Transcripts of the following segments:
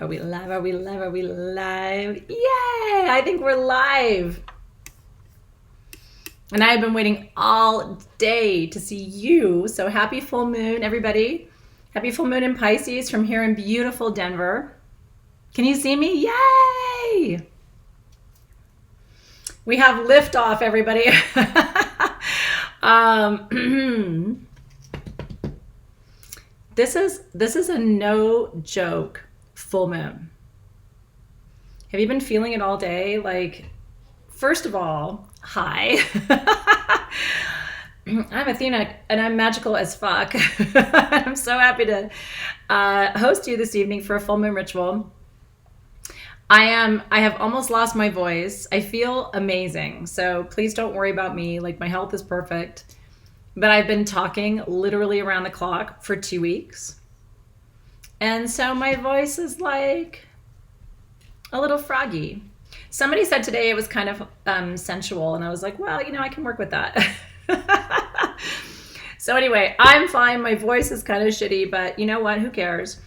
Are we live? Are we live? Are we live? Yay! I think we're live. And I have been waiting all day to see you. So happy full moon, everybody. Happy full moon in Pisces from here in beautiful Denver. Can you see me? Yay! We have liftoff, everybody. This is a no joke full moon. Have you been feeling it all day? Like, first of all, hi. I'm Athena and I'm magical as fuck. I'm so happy to host you this evening for a full moon ritual. I have almost lost my voice. I feel amazing. So please don't worry about me. Like, my health is perfect. But I've been talking literally around the clock for 2 weeks. And so my voice is like a little froggy. Somebody said today it was kind of sensual. And I was like, well, I can work with that. So anyway, I'm fine. My voice is kind of shitty, but you know what? Who cares?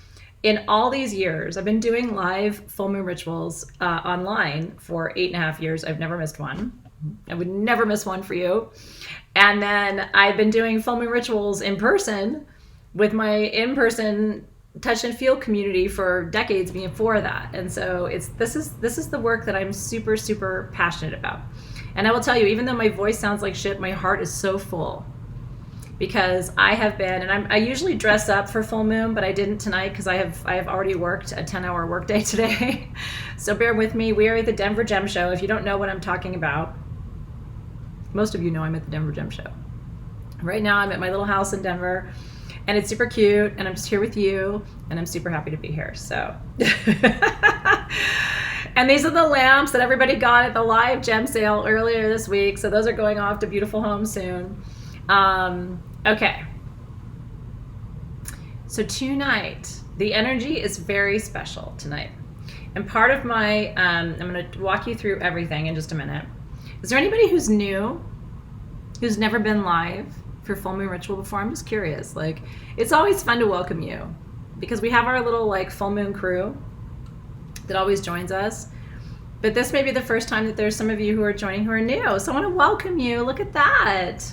In all these years, I've been doing live full moon rituals online for 8.5 years. I've never missed one. I would never miss one for you. And then I've been doing full moon rituals in person with my in-person touch and feel community for decades before that. And so this is the work that I'm super, super passionate about. And I will tell you, even though my voice sounds like shit, my heart is so full. Because I have been, and I usually dress up for full moon, but I didn't tonight because I have already worked a 10-hour workday today. So bear with me. We are at the Denver Gem Show. If you don't know what I'm talking about, most of you know I'm at the Denver Gem Show. Right now I'm at my little house in Denver, and it's super cute, and I'm just here with you, and I'm super happy to be here. So, and these are the lamps that everybody got at the live gem sale earlier this week. So those are going off to beautiful homes soon. Okay. So tonight, the energy is very special tonight. And part of my, I'm going to walk you through everything in just a minute. Is there anybody who's new, who's never been live for full moon ritual before? I'm just curious. Like, it's always fun to welcome you because we have our little like full moon crew that always joins us. But this may be the first time that there's some of you who are joining who are new. So I want to welcome you. Look at that.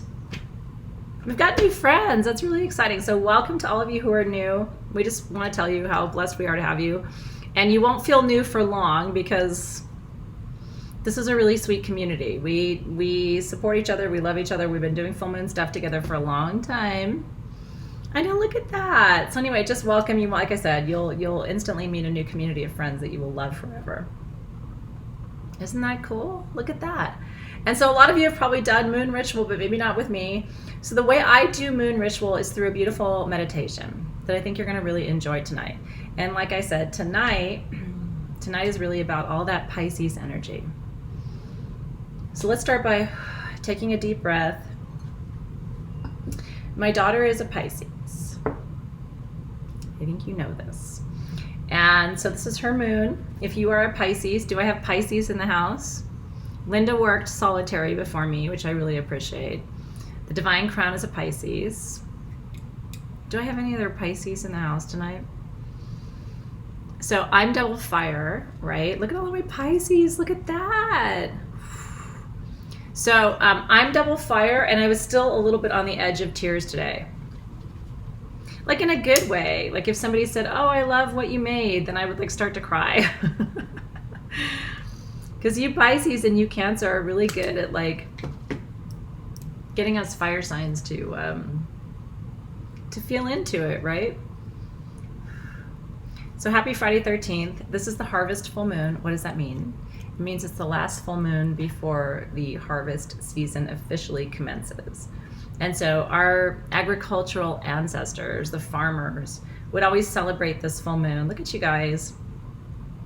We've got new friends. That's really exciting. So welcome to all of you who are new. We just want to tell you how blessed we are to have you. And you won't feel new for long because this is a really sweet community. We support each other. We love each other. We've been doing full moon stuff together for a long time. I know, look at that. So anyway, just welcome you. Like I said, you'll instantly meet a new community of friends that you will love forever. Isn't that cool? Look at that. And so a lot of you have probably done moon ritual, but maybe not with me. So the way I do moon ritual is through a beautiful meditation that I think you're going to really enjoy tonight. And like I said, tonight is really about all that Pisces energy. So let's start by taking a deep breath. My daughter is a Pisces. I think you know this. And so this is her moon. If you are a Pisces, do I have Pisces in the house? Linda worked solitary before me, which I really appreciate. The divine crown is a Pisces. Do I have any other Pisces in the house tonight? So I'm double fire, right? Look at all the way Pisces. Look at that. So I'm double fire, and I was still a little bit on the edge of tears today. Like, in a good way. Like, if somebody said, oh, I love what you made, then I would like start to cry. Because you Pisces and you Cancer are really good at like getting us fire signs to feel into it, right? So happy Friday 13th. This is the harvest full moon. What does that mean? It means it's the last full moon before the harvest season officially commences. And so our agricultural ancestors, the farmers, would always celebrate this full moon. Look at you guys.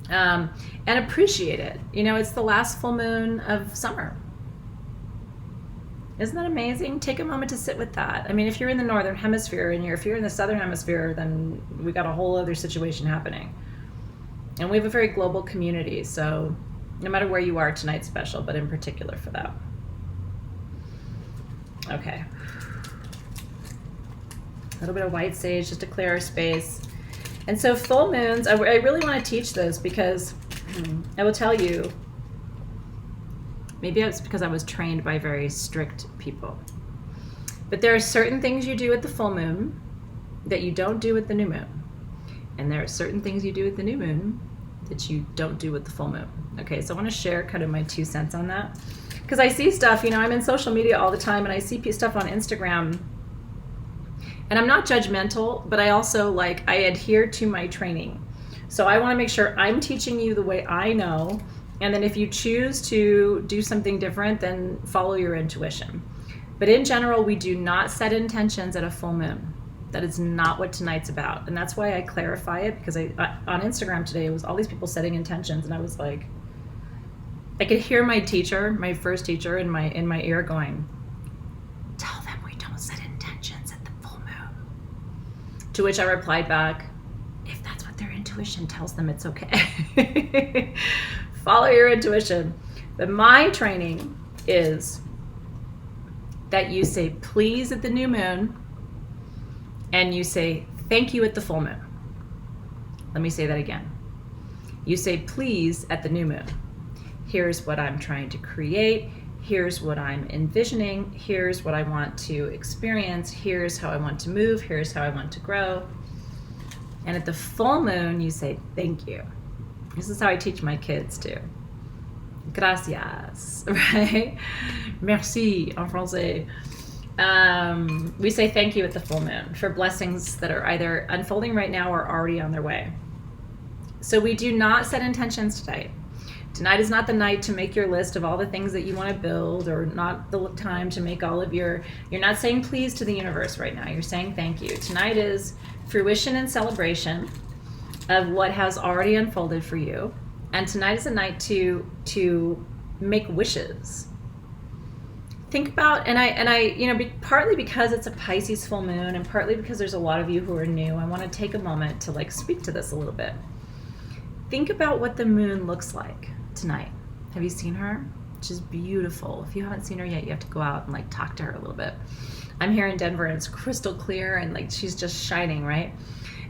And appreciate it. It's the last full moon of summer. Isn't that amazing? Take a moment to sit with that. I mean, if you're in the northern hemisphere and if you're in the southern hemisphere, then we got a whole other situation happening. And we have a very global community, so no matter where you are, tonight's special, but in particular for that. Okay. A little bit of white sage just to clear our space. And so full moons, I really want to teach this because I will tell you, maybe it's because I was trained by very strict people. But there are certain things you do at the full moon that you don't do with the new moon. And there are certain things you do with the new moon that you don't do with the full moon. Okay, so I want to share kind of my 2 cents on that. Because I see stuff, I'm in social media all the time, and I see stuff on Instagram. And I'm not judgmental, but I also I adhere to my training. So I want to make sure I'm teaching you the way I know. And then if you choose to do something different, then follow your intuition. But in general, we do not set intentions at a full moon. That is not what tonight's about. And that's why I clarify it, because on Instagram today, it was all these people setting intentions. And I was like, I could hear my teacher, my first teacher in my ear going, tell them we don't set intentions at the full moon. To which I replied back, if that's what their intuition tells them, it's okay. Follow your intuition. But my training is that you say please at the new moon, and you say thank you at the full moon. Let me say that again. You say please at the new moon. Here's what I'm trying to create. Here's what I'm envisioning. Here's what I want to experience. Here's how I want to move. Here's how I want to grow. And at the full moon, you say thank you. This is how I teach my kids too. Gracias, right? Merci en français. We say thank you at the full moon for blessings that are either unfolding right now or already on their way. So we do not set intentions tonight. Tonight is not the night to make your list of all the things that you want to build, or not the time to make all of you're not saying please to the universe right now. You're saying thank you. Tonight is fruition and celebration of what has already unfolded for you. And tonight is a night to make wishes. Think about, and I partly because it's a Pisces full moon, and partly because there's a lot of you who are new, I want to take a moment to speak to this a little bit. Think about what the moon looks like tonight. Have you seen her? She's beautiful. If you haven't seen her yet, you have to go out and talk to her a little bit. I'm here in Denver, and it's crystal clear, and she's just shining, right?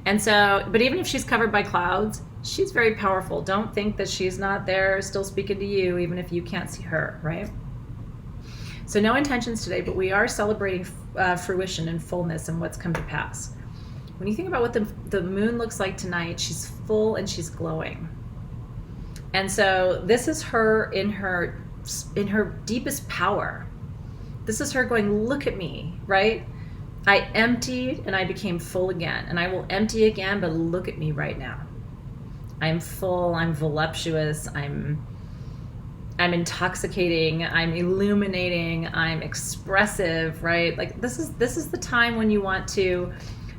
And so, but even if she's covered by clouds, she's very powerful. Don't think that she's not there still speaking to you, even if you can't see her, right? So no intentions today, but we are celebrating fruition and fullness and what's come to pass. When you think about what the moon looks like tonight, she's full and she's glowing. And so this is her in her deepest power. This is her going, look at me, right? I emptied and I became full again, and I will empty again, but look at me right now. I'm full, I'm voluptuous, I'm intoxicating, I'm illuminating, I'm expressive, right? This is the time when you want to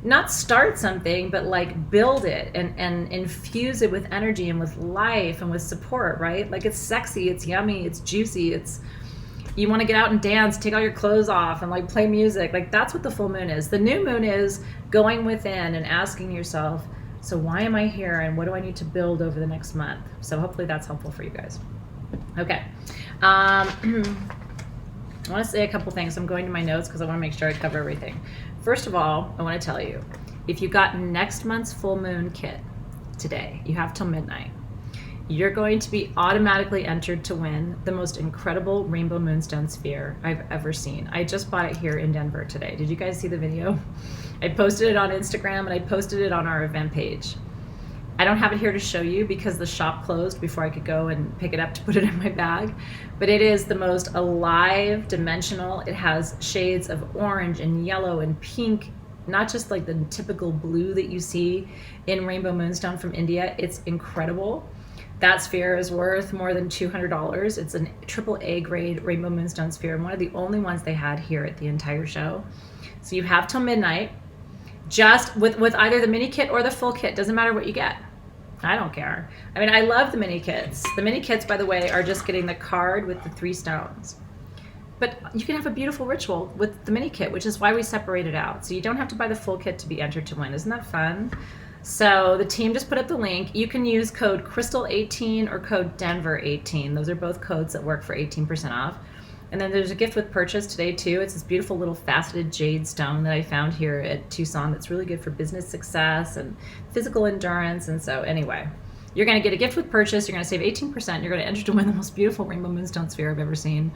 not start something, but build it and infuse it with energy and with life and with support, right? It's sexy, it's yummy, it's juicy, you want to get out and dance, take all your clothes off and play music. That's what the full moon is. The new moon is going within and asking yourself, so why am I here and what do I need to build over the next month? So hopefully that's helpful for you guys. Okay. I want to say a couple things. I'm going to my notes because I want to make sure I cover everything. First of all, I want to tell you, if you got next month's full moon kit today, you have till midnight. You're going to be automatically entered to win the most incredible rainbow moonstone sphere I've ever seen. I just bought it here in Denver today. Did you guys see the video? I posted it on Instagram and I posted it on our event page. I don't have it here to show you because the shop closed before I could go and pick it up to put it in my bag. But it is the most alive, dimensional. It has shades of orange and yellow and pink, not just the typical blue that you see in rainbow moonstone from India. It's incredible. That sphere is worth more than $200. It's a AAA grade rainbow moonstone sphere, and one of the only ones they had here at the entire show. So you have till midnight, just with either the mini kit or the full kit. Doesn't matter what you get. I don't care. I love the mini kits. The mini kits, by the way, are just getting the card with the 3 stones. But you can have a beautiful ritual with the mini kit, which is why we separate it out. So you don't have to buy the full kit to be entered to win. Isn't that fun? So the team just put up the link. You can use code Crystal18 or code Denver18. Those are both codes that work for 18% off. And then there's a gift with purchase today too. It's this beautiful little faceted jade stone that I found here at Tucson that's really good for business success and physical endurance. And so anyway, you're going to get a gift with purchase. You're going to save 18%. You're going to enter to win the most beautiful rainbow moonstone sphere I've ever seen.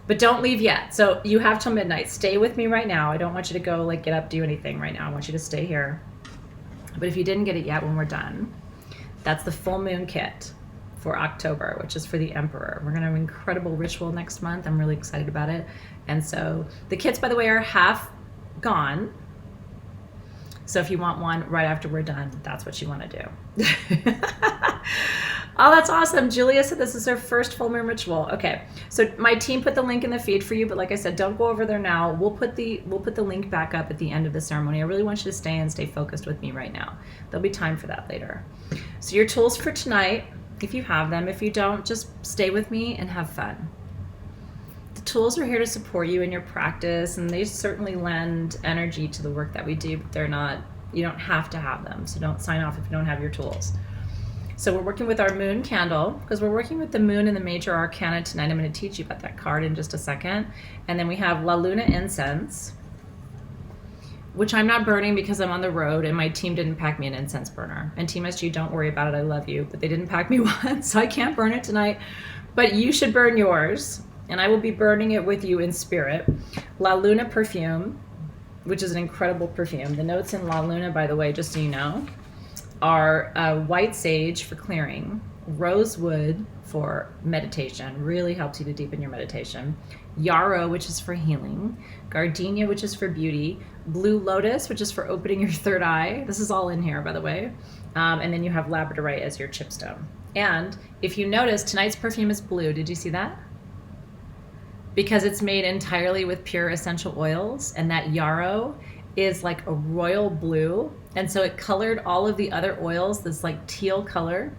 But don't leave yet. So you have till midnight. Stay with me right now. I don't want you to go like get up, do anything right now. I want you to stay here. But if you didn't get it yet when we're done, that's the full moon kit for October, which is for the Emperor. We're going to have an incredible ritual next month. I'm really excited about it. And so the kits, by the way, are half gone. So if you want one right after we're done, that's what you want to do. Oh, that's awesome. Julia said this is her first full moon ritual. Okay, so my team put the link in the feed for you, but like I said, don't go over there now. We'll put the link back up at the end of the ceremony. I really want you to stay focused with me right now. There'll be time for that later. So your tools for tonight, if you have them, if you don't, just stay with me and have fun. The tools are here to support you in your practice, and they certainly lend energy to the work that we do, but they're not, you don't have to have them. So don't sign off if you don't have your tools. So we're working with our moon candle because we're working with the moon and the major arcana tonight. I'm going to teach you about that card in just a second. And then we have La Luna incense, which I'm not burning because I'm on the road and my team didn't pack me an incense burner. And Team SG, don't worry about it. I love you, but they didn't pack me one, so I can't burn it tonight. But you should burn yours, and I will be burning it with you in spirit. La Luna perfume, which is an incredible perfume. The notes in La Luna, by the way, just so you know, are white sage for clearing, rosewood for meditation, really helps you to deepen your meditation, yarrow, which is for healing, gardenia, which is for beauty, blue lotus, which is for opening your third eye. This is all in here, by the way. And then you have labradorite as your chipstone. And if you notice, tonight's perfume is blue. Did you see that? Because it's made entirely with pure essential oils, and that yarrow is like a royal blue, and so it colored all of the other oils this like teal color.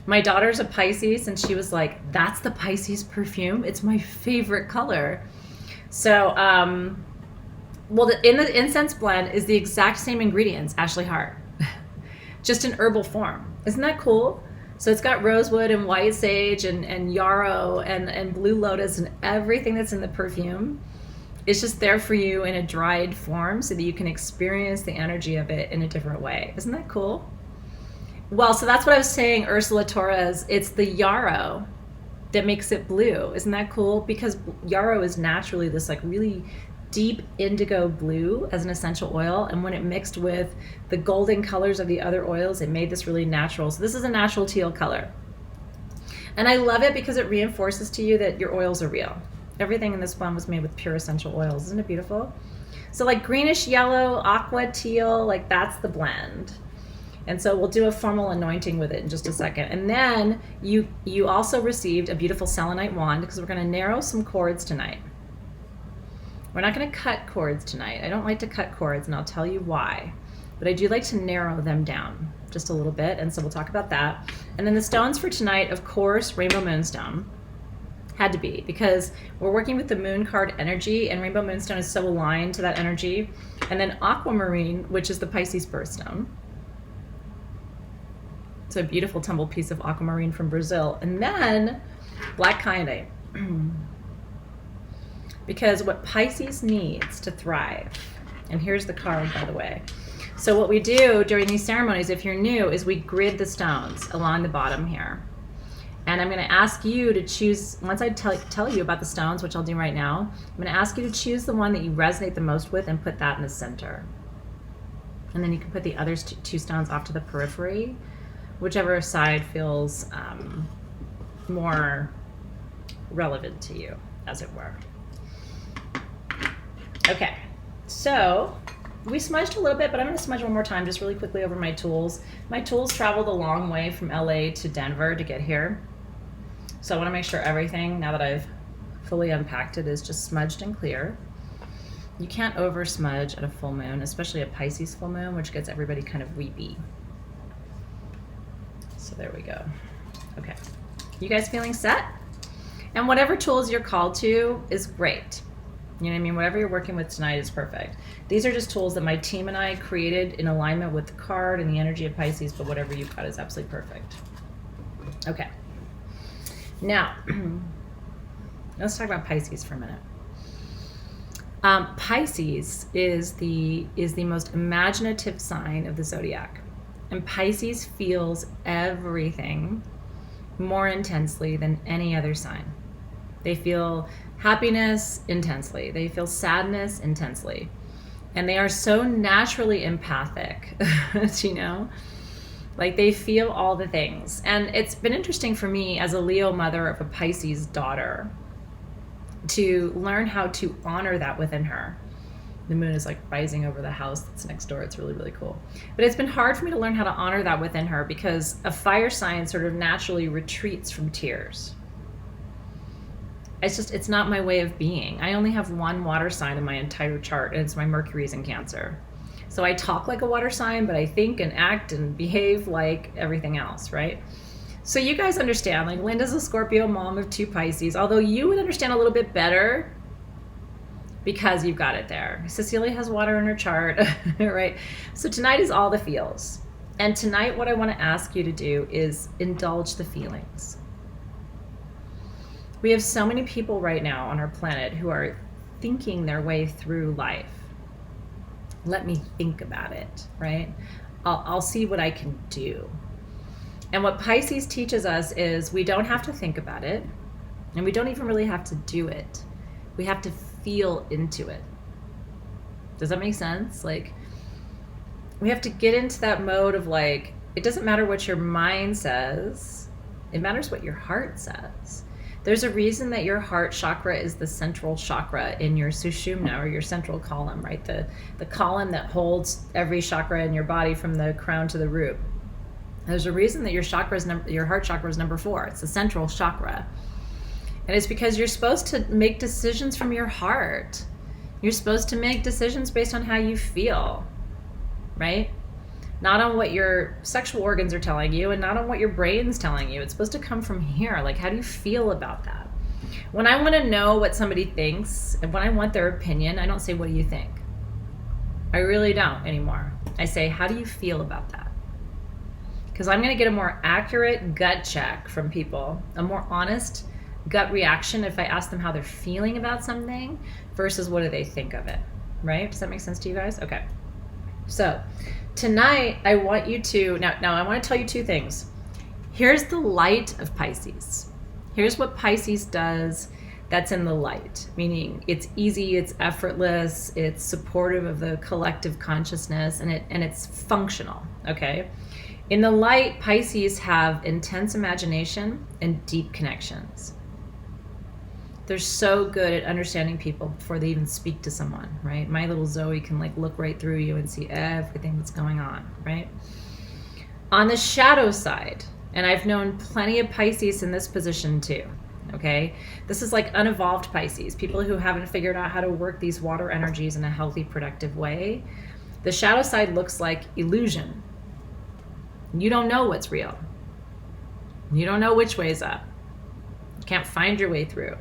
My daughter's a Pisces, and she was like, that's the Pisces perfume, it's my favorite color. So well, in the incense blend is the exact same ingredients, Ashley Hart, just in herbal form. Isn't that cool? So it's got rosewood and white sage and yarrow and blue lotus and everything that's in the perfume. It's just there for you in a dried form so that you can experience the energy of it in a different way. Isn't that cool? Well, so that's what I was saying, Ursula Torres. It's the yarrow that makes it blue. Isn't that cool? Because yarrow is naturally this like really deep indigo blue as an essential oil. And when it mixed with the golden colors of the other oils, it made this really natural. So this is a natural teal color. And I love it because it reinforces to you that your oils are real. Everything in this blend was made with pure essential oils. Isn't it beautiful? So like greenish yellow, aqua teal, like that's the blend. And so we'll do a formal anointing with it in just a second. And then you also received a beautiful selenite wand because we're going to narrow some cords tonight. We're not going to cut cords tonight. I don't like to cut cords, and I'll tell you why. But I do like to narrow them down just a little bit, and so we'll talk about that. And then the stones for tonight, of course, Rainbow Moonstone. Had to be, because we're working with the moon card energy, and Rainbow Moonstone is so aligned to that energy. And then Aquamarine, which is the Pisces birthstone. It's a beautiful tumbled piece of aquamarine from Brazil. And then black kyanite. Because what Pisces needs to thrive, and here's the card, by the way. So what we do during these ceremonies, if you're new, is we grid the stones along the bottom here. And I'm going to ask you to choose, once I tell you about the stones, which I'll do right now, I'm going to ask you to choose the one that you resonate the most with and put that in the center. And then you can put the other two stones off to the periphery, whichever side feels more relevant to you, as it were. Okay, so we smudged a little bit, but I'm going to smudge one more time just really quickly over my tools. My tools traveled a long way from LA to Denver to get here. So I want to make sure everything, now that I've fully unpacked it, is just smudged and clear. You can't over smudge at a full moon, especially a Pisces full moon, which gets everybody kind of weepy. So there we go. Okay, you guys feeling set? And whatever tools you're called to is great. You know what I mean? Whatever you're working with tonight is perfect. These are just tools that my team and I created in alignment with the card and the energy of Pisces, but whatever you've got is absolutely perfect. Okay. Now, Let's talk about Pisces for a minute. Pisces is the most imaginative sign of the zodiac, and Pisces feels everything more intensely than any other sign. They feel happiness intensely. They feel sadness intensely. And they are so naturally empathic, you know? Like they feel all the things. And it's been interesting for me as a Leo mother of a Pisces daughter to learn how to honor that within her. The moon is like rising over the house that's next door. It's really, really cool. But it's been hard for me to learn how to honor that within her because a fire sign sort of naturally retreats from tears. It's not my way of being. I only have one water sign in my entire chart, and it's my Mercury's in Cancer. So I talk like a water sign, but I think and act and behave like everything else, right? So you guys understand, like Linda's a Scorpio mom of 2 Pisces, although you would understand a little bit better because you've got it there. Cecilia has water in her chart, right? So tonight is all the feels. And tonight what I want to ask you to do is indulge the feelings. We have so many people right now on our planet who are thinking their way through life. Let me think about it, right? I'll see what I can do. And what Pisces teaches us is we don't have to think about it, and we don't even really have to do it. We have to feel into it. Does that make sense? Like, we have to get into that mode of like, it doesn't matter what your mind says, it matters what your heart says. There's a reason that your heart chakra is the central chakra in your Sushumna, or your central column, right? The column that holds every chakra in your body from the crown to the root. There's a reason that your heart chakra is number 4. It's the central chakra. And it's because you're supposed to make decisions from your heart. You're supposed to make decisions based on how you feel, right? Not on what your sexual organs are telling you, and not on what your brain's telling you. It's supposed to come from here. Like, how do you feel about that? When I want to know what somebody thinks, and when I want their opinion, I don't say, what do you think? I really don't anymore. I say, how do you feel about that? Because I'm going to get a more accurate gut check from people, a more honest gut reaction if I ask them how they're feeling about something versus what do they think of it, right? Does that make sense to you guys? Okay. So tonight I want you to, now I want to tell you 2 things. Here's the light of Pisces. Here's what Pisces does that's in the light, meaning it's easy, it's effortless, it's supportive of the collective consciousness, and it's functional, okay? In the light, Pisces have intense imagination and deep connections. They're so good at understanding people before they even speak to someone, right? My little Zoe can like look right through you and see everything that's going on, right? On the shadow side, and I've known plenty of Pisces in this position too, okay? This is like unevolved Pisces, people who haven't figured out how to work these water energies in a healthy, productive way. The shadow side looks like illusion. You don't know what's real. You don't know which way's up. You can't find your way through.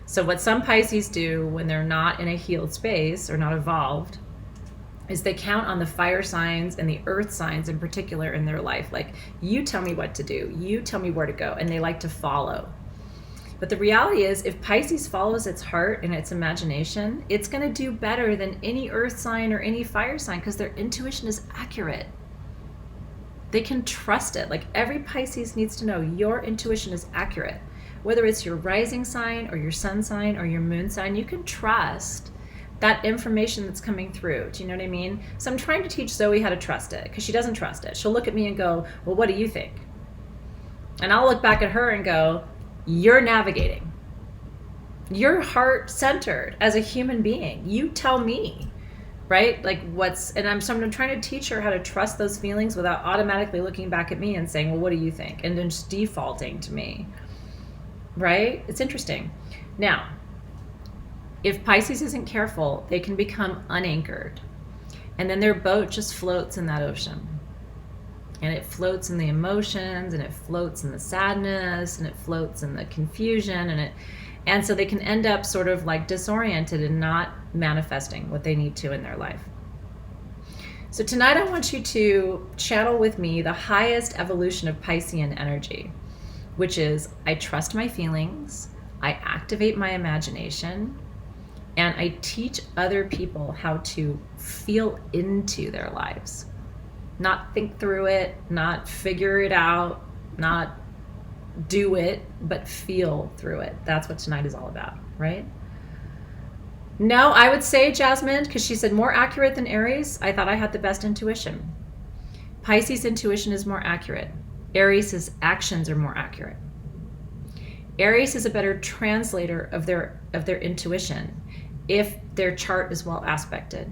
So what some Pisces do when they're not in a healed space or not evolved is they count on the fire signs and the earth signs in particular in their life. Like, you tell me what to do. You tell me where to go. And they like to follow. But the reality is, if Pisces follows its heart and its imagination, it's going to do better than any earth sign or any fire sign because their intuition is accurate. They can trust it. Like, every Pisces needs to know your intuition is accurate. Whether it's your rising sign or your sun sign or your moon sign, you can trust that information that's coming through. Do you know what I mean? So I'm trying to teach Zoe how to trust it because she doesn't trust it. She'll look at me and go, well, what do you think? And I'll look back at her and go, you're navigating. You're heart-centered as a human being. You tell me. Right? Like I'm trying to teach her how to trust those feelings without automatically looking back at me and saying, well, what do you think? And then just defaulting to me. Right? It's interesting. Now, if Pisces isn't careful, they can become unanchored. And then their boat just floats in that ocean. And it floats in the emotions, and it floats in the sadness, and it floats in the confusion, and so they can end up sort of like disoriented and not manifesting what they need to in their life. So tonight I want you to channel with me the highest evolution of Piscean energy, which is I trust my feelings, I activate my imagination, and I teach other people how to feel into their lives. Not think through it, not figure it out, not do it, but feel through it. That's what tonight is all about, right? No, I would say Jasmine, because she said more accurate than Aries. I thought I had the best intuition. Pisces intuition is more accurate. Aries' actions are more accurate. Aries is a better translator of their intuition if their chart is well aspected.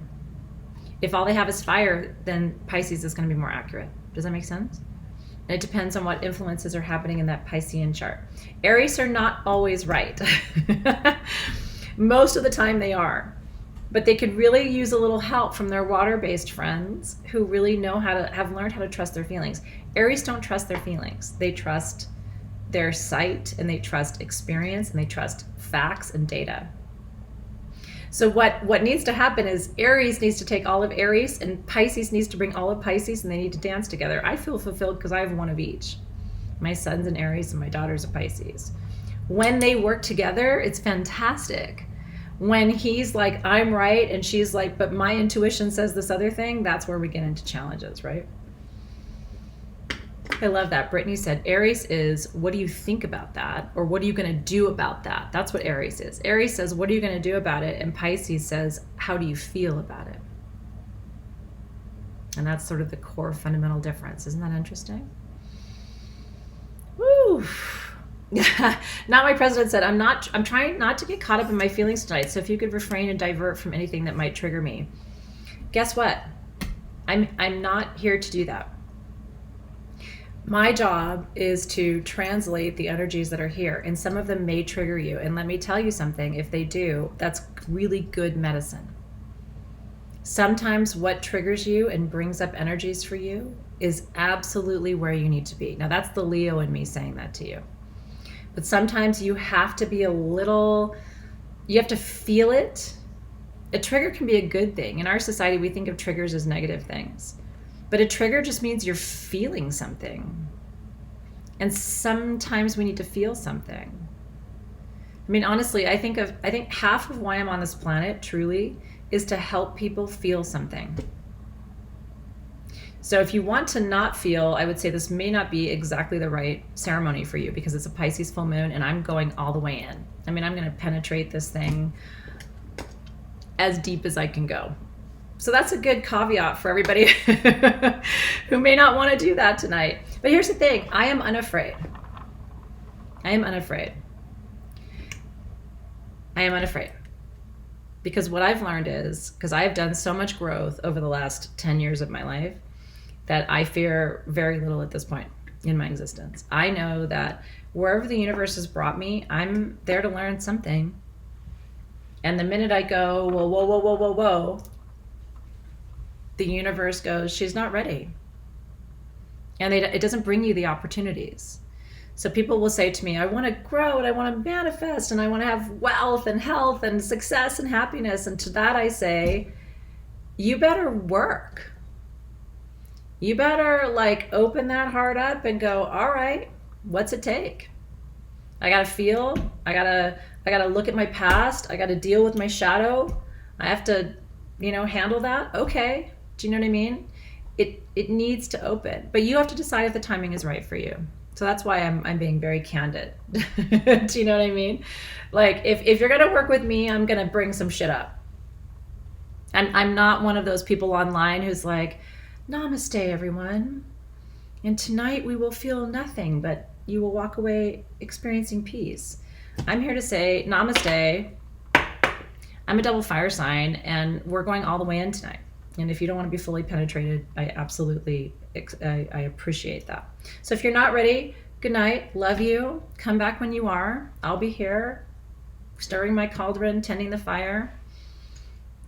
If all they have is fire, then Pisces is going to be more accurate. Does that make sense? And it depends on what influences are happening in that Piscean chart. Aries are not always right. Most of the time they are. But they could really use a little help from their water-based friends who really have learned how to trust their feelings. Aries don't trust their feelings. They trust their sight, and they trust experience, and they trust facts and data. So what needs to happen is Aries needs to take all of Aries, and Pisces needs to bring all of Pisces, and they need to dance together. I feel fulfilled because I have one of each. My son's an Aries and my daughter's a Pisces. When they work together, it's fantastic. When he's like, I'm right, and she's like, but my intuition says this other thing, that's where we get into challenges, right? I love that. Brittany said, Aries is, what do you think about that? Or what are you going to do about that? That's what Aries is. Aries says, what are you going to do about it? And Pisces says, how do you feel about it? And that's sort of the core fundamental difference. Isn't that interesting? Woo! Not my president said, I'm trying not to get caught up in my feelings tonight. So if you could refrain and divert from anything that might trigger me. Guess what? I'm not here to do that. My job is to translate the energies that are here, and some of them may trigger you. And let me tell you something, if they do, that's really good medicine. Sometimes what triggers you and brings up energies for you is absolutely where you need to be. Now that's the Leo in me saying that to you. But sometimes you have to be you have to feel it. A trigger can be a good thing. In our society, we think of triggers as negative things. But a trigger just means you're feeling something. And sometimes we need to feel something. I mean, honestly, I think half of why I'm on this planet, truly, is to help people feel something. So if you want to not feel, I would say this may not be exactly the right ceremony for you, because it's a Pisces full moon and I'm going all the way in. I mean, I'm going to penetrate this thing as deep as I can go. So that's a good caveat for everybody who may not want to do that tonight. But here's the thing. I am unafraid. I am unafraid. I am unafraid. Because what I've learned is, because I've done so much growth over the last 10 years of my life, that I fear very little at this point in my existence. I know that wherever the universe has brought me, I'm there to learn something. And the minute I go, whoa, whoa, whoa, whoa, whoa, whoa, the universe goes, she's not ready. And it doesn't bring you the opportunities. So people will say to me, I want to grow and I want to manifest and I want to have wealth and health and success and happiness. And to that I say, you better work. You better open that heart up and go, all right, what's it take? I got to feel, I got to look at my past. I got to deal with my shadow. I have to, handle that. Okay. Do you know what I mean? It needs to open, but you have to decide if the timing is right for you. So that's why I'm being very candid. Do you know what I mean? If you're going to work with me, I'm going to bring some shit up. And I'm not one of those people online who's like, namaste, everyone. And tonight we will feel nothing, but you will walk away experiencing peace. I'm here to say namaste. I'm a double fire sign, and we're going all the way in tonight. And if you don't want to be fully penetrated, I absolutely, I appreciate that. So if you're not ready, good night, love you. Come back when you are. I'll be here, stirring my cauldron, tending the fire.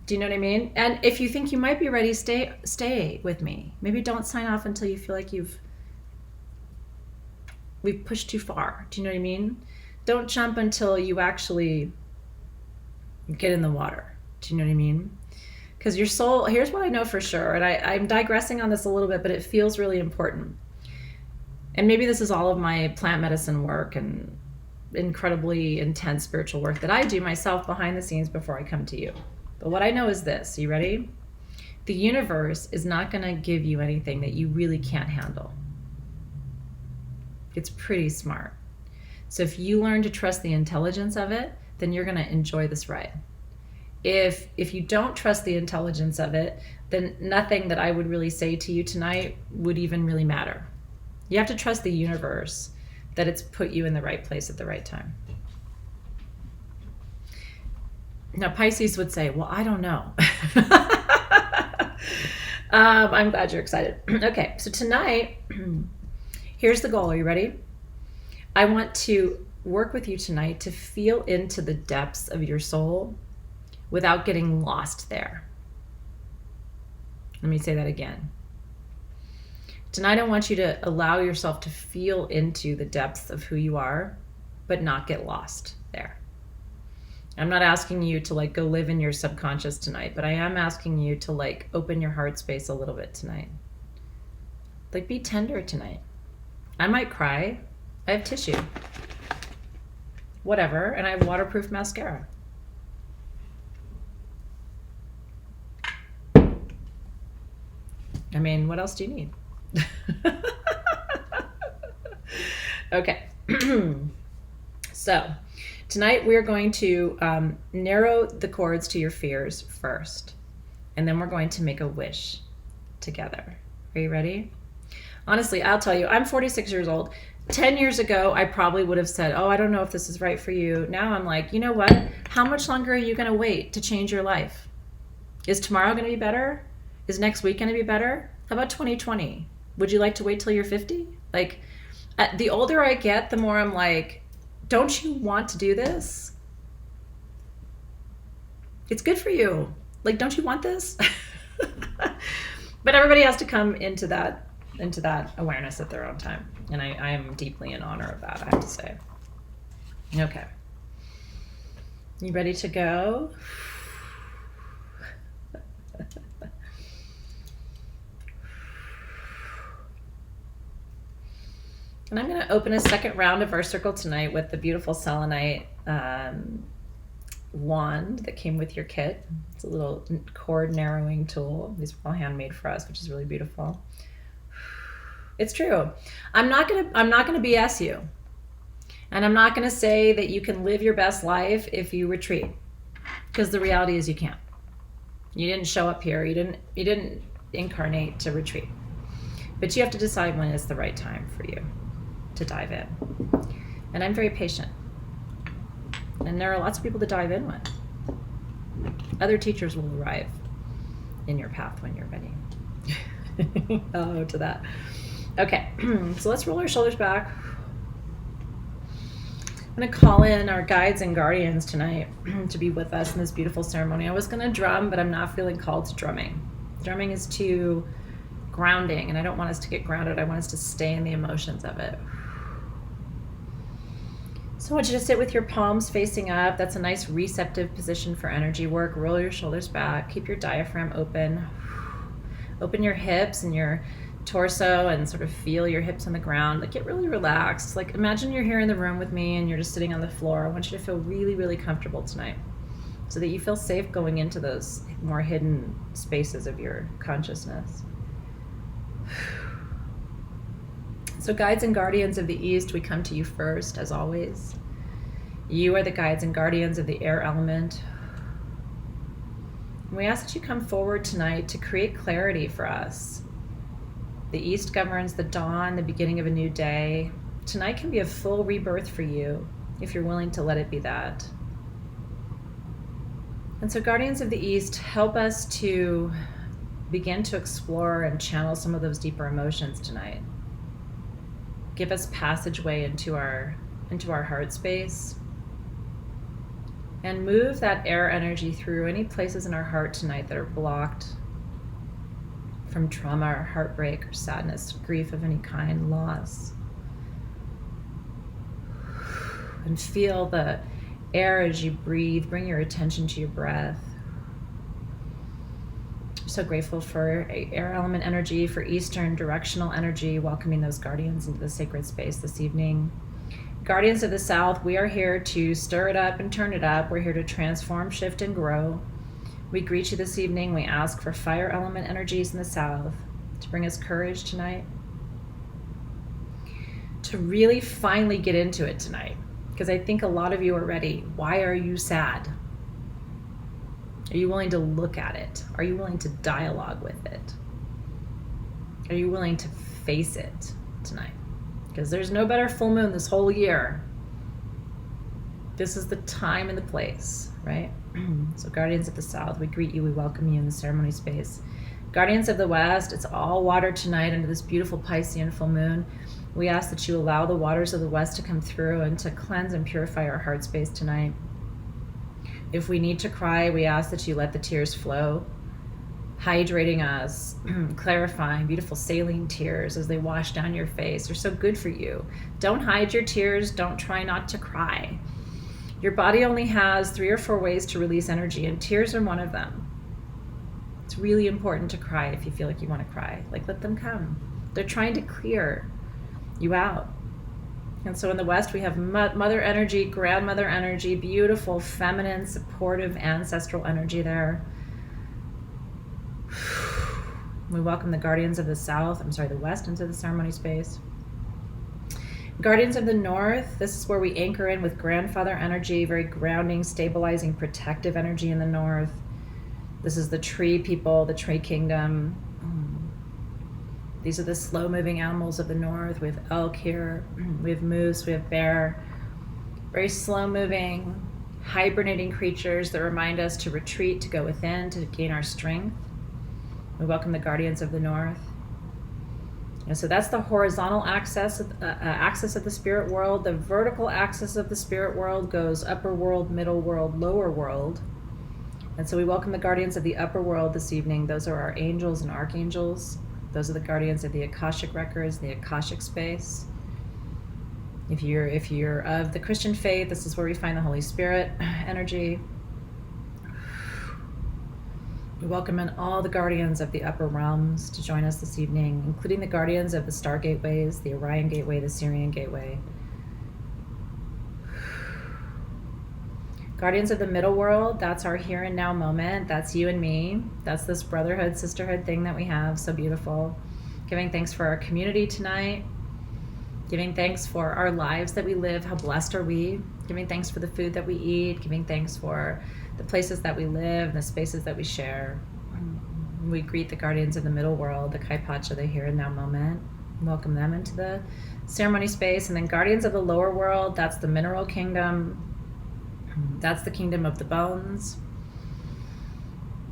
Do you know what I mean? And if you think you might be ready, stay with me. Maybe don't sign off until you feel like we've pushed too far. Do you know what I mean? Don't jump until you actually get in the water. Do you know what I mean? Because your soul, here's what I know for sure, and I'm digressing on this a little bit, but it feels really important. And maybe this is all of my plant medicine work and incredibly intense spiritual work that I do myself behind the scenes before I come to you. But what I know is this. You ready? The universe is not going to give you anything that you really can't handle. It's pretty smart. So if you learn to trust the intelligence of it, then you're going to enjoy this ride. If you don't trust the intelligence of it, then nothing that I would really say to you tonight would even really matter. You have to trust the universe that it's put you in the right place at the right time. Now, Pisces would say, well, I don't know. I'm glad you're excited. Okay, so tonight, here's the goal. Are you ready? I want to work with you tonight to feel into the depths of your soul without getting lost there. Let me say that again. Tonight, I want you to allow yourself to feel into the depths of who you are, but not get lost there. I'm not asking you to like go live in your subconscious tonight, but I am asking you to like open your heart space a little bit tonight. Like be tender tonight. I might cry. I have tissue. Whatever. And I have waterproof mascara. I mean, what else do you need? Okay. So tonight we're going to narrow the chords to your fears first, and then we're going to make a wish together. Are you ready? Honestly, I'll tell you, I'm 46 years old. 10 years ago, I probably would have said, oh, I don't know if this is right for you. Now I'm like, you know what? How much longer are you going to wait to change your life? Is tomorrow going to be better? Is next week going to be better? How about 2020? Would you like to wait till you're 50? Like, the older I get, the more I'm like, don't you want to do this? It's good for you. Like, don't you want this? But everybody has to come into that awareness at their own time. And I am deeply in honor of that, I have to say. Okay. You ready to go? And I'm going to open a second round of our circle tonight with the beautiful selenite wand that came with your kit. It's a little cord narrowing tool. These were all handmade for us, which is really beautiful. It's true. I'm not gonna BS you, and I'm not gonna say that you can live your best life if you retreat, because the reality is you can't. You didn't show up here. You didn't incarnate to retreat, but you have to decide when is the right time for you to dive in. And I'm very patient. And there are lots of people to dive in with. Other teachers will arrive in your path when you're ready. Oh, to that. Okay, so let's roll our shoulders back. I'm going to call in our guides and guardians tonight to be with us in this beautiful ceremony. I was going to drum, but I'm not feeling called to drumming. Drumming is too grounding, and I don't want us to get grounded. I want us to stay in the emotions of it. So I want you to sit with your palms facing up. That's a nice receptive position for energy work. Roll your shoulders back. Keep your diaphragm open. Open your hips and your torso and sort of feel your hips on the ground. Like, get really relaxed. Like, imagine you're here in the room with me and you're just sitting on the floor. I want you to feel really, really comfortable tonight so that you feel safe going into those more hidden spaces of your consciousness. So guides and guardians of the East, we come to you first, as always. You are the guides and guardians of the air element. We ask that you come forward tonight to create clarity for us. The East governs the dawn, the beginning of a new day. Tonight can be a full rebirth for you, if you're willing to let it be that. And so guardians of the East, help us to begin to explore and channel some of those deeper emotions tonight. Give us passageway into our heart space, and move that air energy through any places in our heart tonight that are blocked from trauma or heartbreak or sadness, grief of any kind, loss. And feel the air as you breathe. Bring your attention to your breath. So grateful for air element energy, for Eastern directional energy, welcoming those guardians into the sacred space this evening. Guardians of the South, we are here to stir it up and turn it up. We're here to transform, shift, and grow. We greet you this evening. We ask for fire element energies in the South to bring us courage tonight, to really finally get into it tonight, because I think a lot of you are ready. Why are you sad? Are you willing to look at it? Are you willing to dialogue with it? Are you willing to face it tonight? Because there's no better full moon this whole year. This is the time and the place, right? So Guardians of the South, we greet you, we welcome you in the ceremony space. Guardians of the West, it's all water tonight under this beautiful Piscean full moon. We ask that you allow the waters of the West to come through and to cleanse and purify our heart space tonight. If we need to cry, we ask that you let the tears flow, hydrating us, clarifying, beautiful saline tears as they wash down your face. They're so good for you. Don't hide your tears. Don't try not to cry. Your body only has 3 or 4 ways to release energy, and tears are one of them. It's really important to cry if you feel like you want to cry. Like, let them come. They're trying to clear you out. And so in the West, we have mother energy, grandmother energy, beautiful, feminine, supportive, ancestral energy there. We welcome the Guardians of the South, the West, into the ceremony space. Guardians of the North, this is where we anchor in with grandfather energy, very grounding, stabilizing, protective energy in the North. This is the tree people, the tree kingdom. These are the slow-moving animals of the North. We have elk here, we have moose, we have bear. Very slow-moving, hibernating creatures that remind us to retreat, to go within, to gain our strength. We welcome the Guardians of the North. And so that's the horizontal axis of the spirit world. The vertical axis of the spirit world goes upper world, middle world, lower world. And so we welcome the Guardians of the upper world this evening. Those are our angels and archangels. Those are the Guardians of the Akashic records, the Akashic space. If you're of the Christian faith, this is where we find the Holy Spirit energy. We welcome in all the Guardians of the upper realms to join us this evening, including the Guardians of the Star Gateways, the Orion Gateway, the Syrian Gateway. Guardians of the middle world, that's our here and now moment. That's you and me. That's this brotherhood, sisterhood thing that we have. So beautiful. Giving thanks for our community tonight. Giving thanks for our lives that we live. How blessed are we? Giving thanks for the food that we eat. Giving thanks for the places that we live, the spaces that we share. We greet the Guardians of the middle world, the Kaipacha, the here and now moment. Welcome them into the ceremony space. And then Guardians of the lower world, that's the mineral kingdom. That's the kingdom of the bones.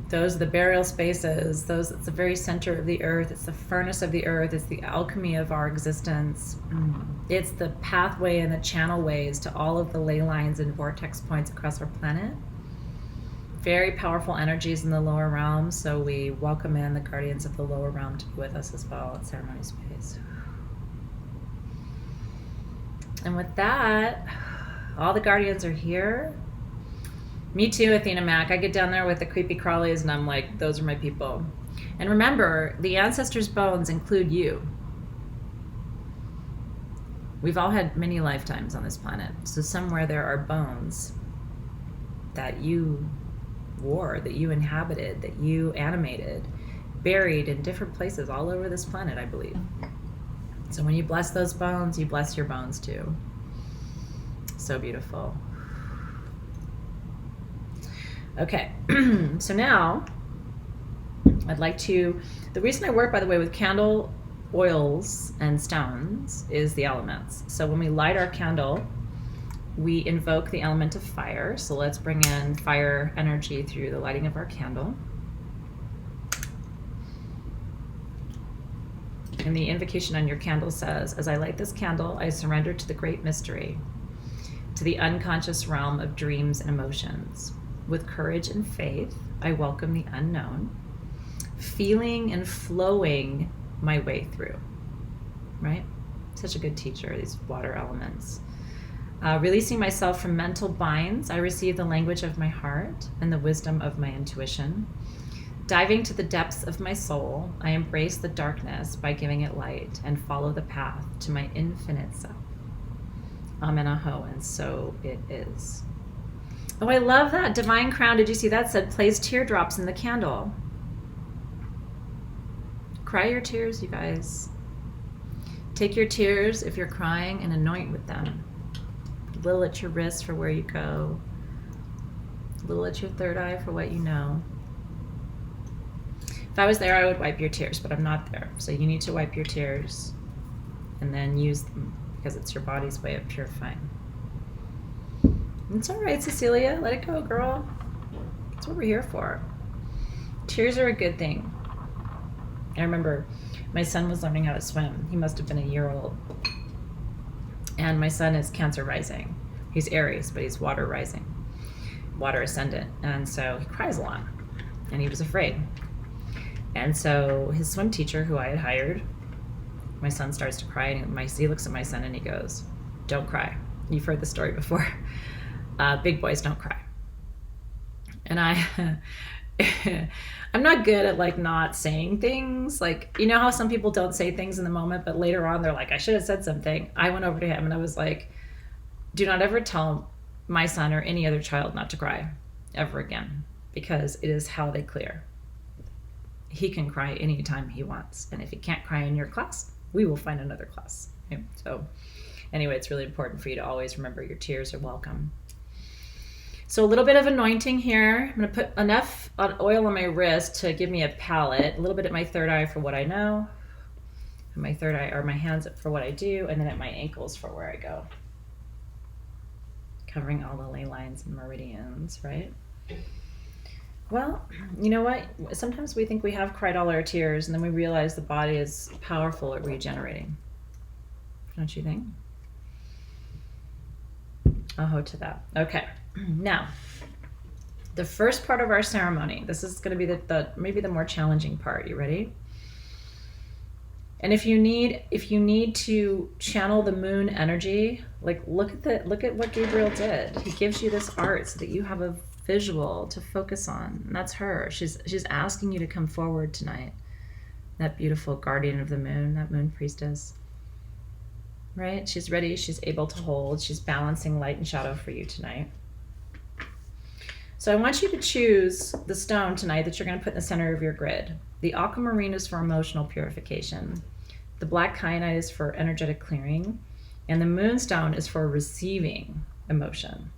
Those are the burial spaces. It's the very center of the earth. It's the furnace of the earth. It's the alchemy of our existence. It's the pathway and the channel ways to all of the ley lines and vortex points across our planet. Very powerful energies in the lower realm. So we welcome in the Guardians of the lower realm to be with us as well at ceremony space. And with that, all the Guardians are here. Me too, Athena Mac. I get down there with the creepy crawlies and I'm like, those are my people. And remember, the ancestors' bones include you. We've all had many lifetimes on this planet. So somewhere there are bones that you wore, that you inhabited, that you animated, buried in different places all over this planet, I believe. So when you bless those bones, you bless your bones too. So beautiful. Okay, so now I'd like to, the reason I work, by the way, with candle oils and stones is the elements. So when we light our candle, we invoke the element of fire. So let's bring in fire energy through the lighting of our candle. And the invocation on your candle says, as I light this candle, I surrender to the great mystery, to the unconscious realm of dreams and emotions. With courage and faith, I welcome the unknown, feeling and flowing my way through, right? Such a good teacher, these water elements. Releasing myself from mental binds, I receive the language of my heart and the wisdom of my intuition. Diving to the depths of my soul, I embrace the darkness by giving it light and follow the path to my infinite self. Amen, aho, and so it is. Oh, I love that. Divine Crown, did you see that? Said, place teardrops in the candle. Cry your tears, you guys. Take your tears if you're crying and anoint with them. A little at your wrist for where you go. A little at your third eye for what you know. If I was there, I would wipe your tears, but I'm not there. So you need to wipe your tears and then use them because it's your body's way of purifying. It's all right, Cecilia. Let it go, girl. That's what we're here for. Tears are a good thing. I remember my son was learning how to swim. He must have been a year old. And my son is Cancer rising. He's Aries, but he's water rising, water ascendant. And so he cries a lot. And he was afraid. And so his swim teacher, who I had hired, my son starts to cry. And he looks at my son and he goes, "Don't cry." You've heard the story before. Big boys don't cry. And I'm not good at like not saying things. Like, you know how some people don't say things in the moment, but later on they're like, I should have said something. I went over to him and I was like, do not ever tell my son or any other child not to cry ever again, because it is how they clear. He can cry anytime he wants. And if he can't cry in your class, we will find another class. Okay? So anyway, it's really important for you to always remember your tears are welcome. So a little bit of anointing here. I'm going to put enough oil on my wrist to give me a palette, a little bit at my third eye for what I know, and my third eye, or my hands for what I do, and then at my ankles for where I go. Covering all the ley lines and meridians, right? Well, you know what? Sometimes we think we have cried all our tears, and then we realize the body is powerful at regenerating. Don't you think? Aho to that. Okay. Now, the first part of our ceremony, this is going to be maybe the more challenging part. You ready? And if you need to channel the moon energy, like look at what Gabriel did. He gives you this art so that you have a visual to focus on. And that's her. She's asking you to come forward tonight. That beautiful guardian of the moon, that moon priestess. Right? She's ready. She's able to hold. She's balancing light and shadow for you tonight. So I want you to choose the stone tonight that you're going to put in the center of your grid. The aquamarine is for emotional purification. The black kyanite is for energetic clearing. And the moonstone is for receiving emotion.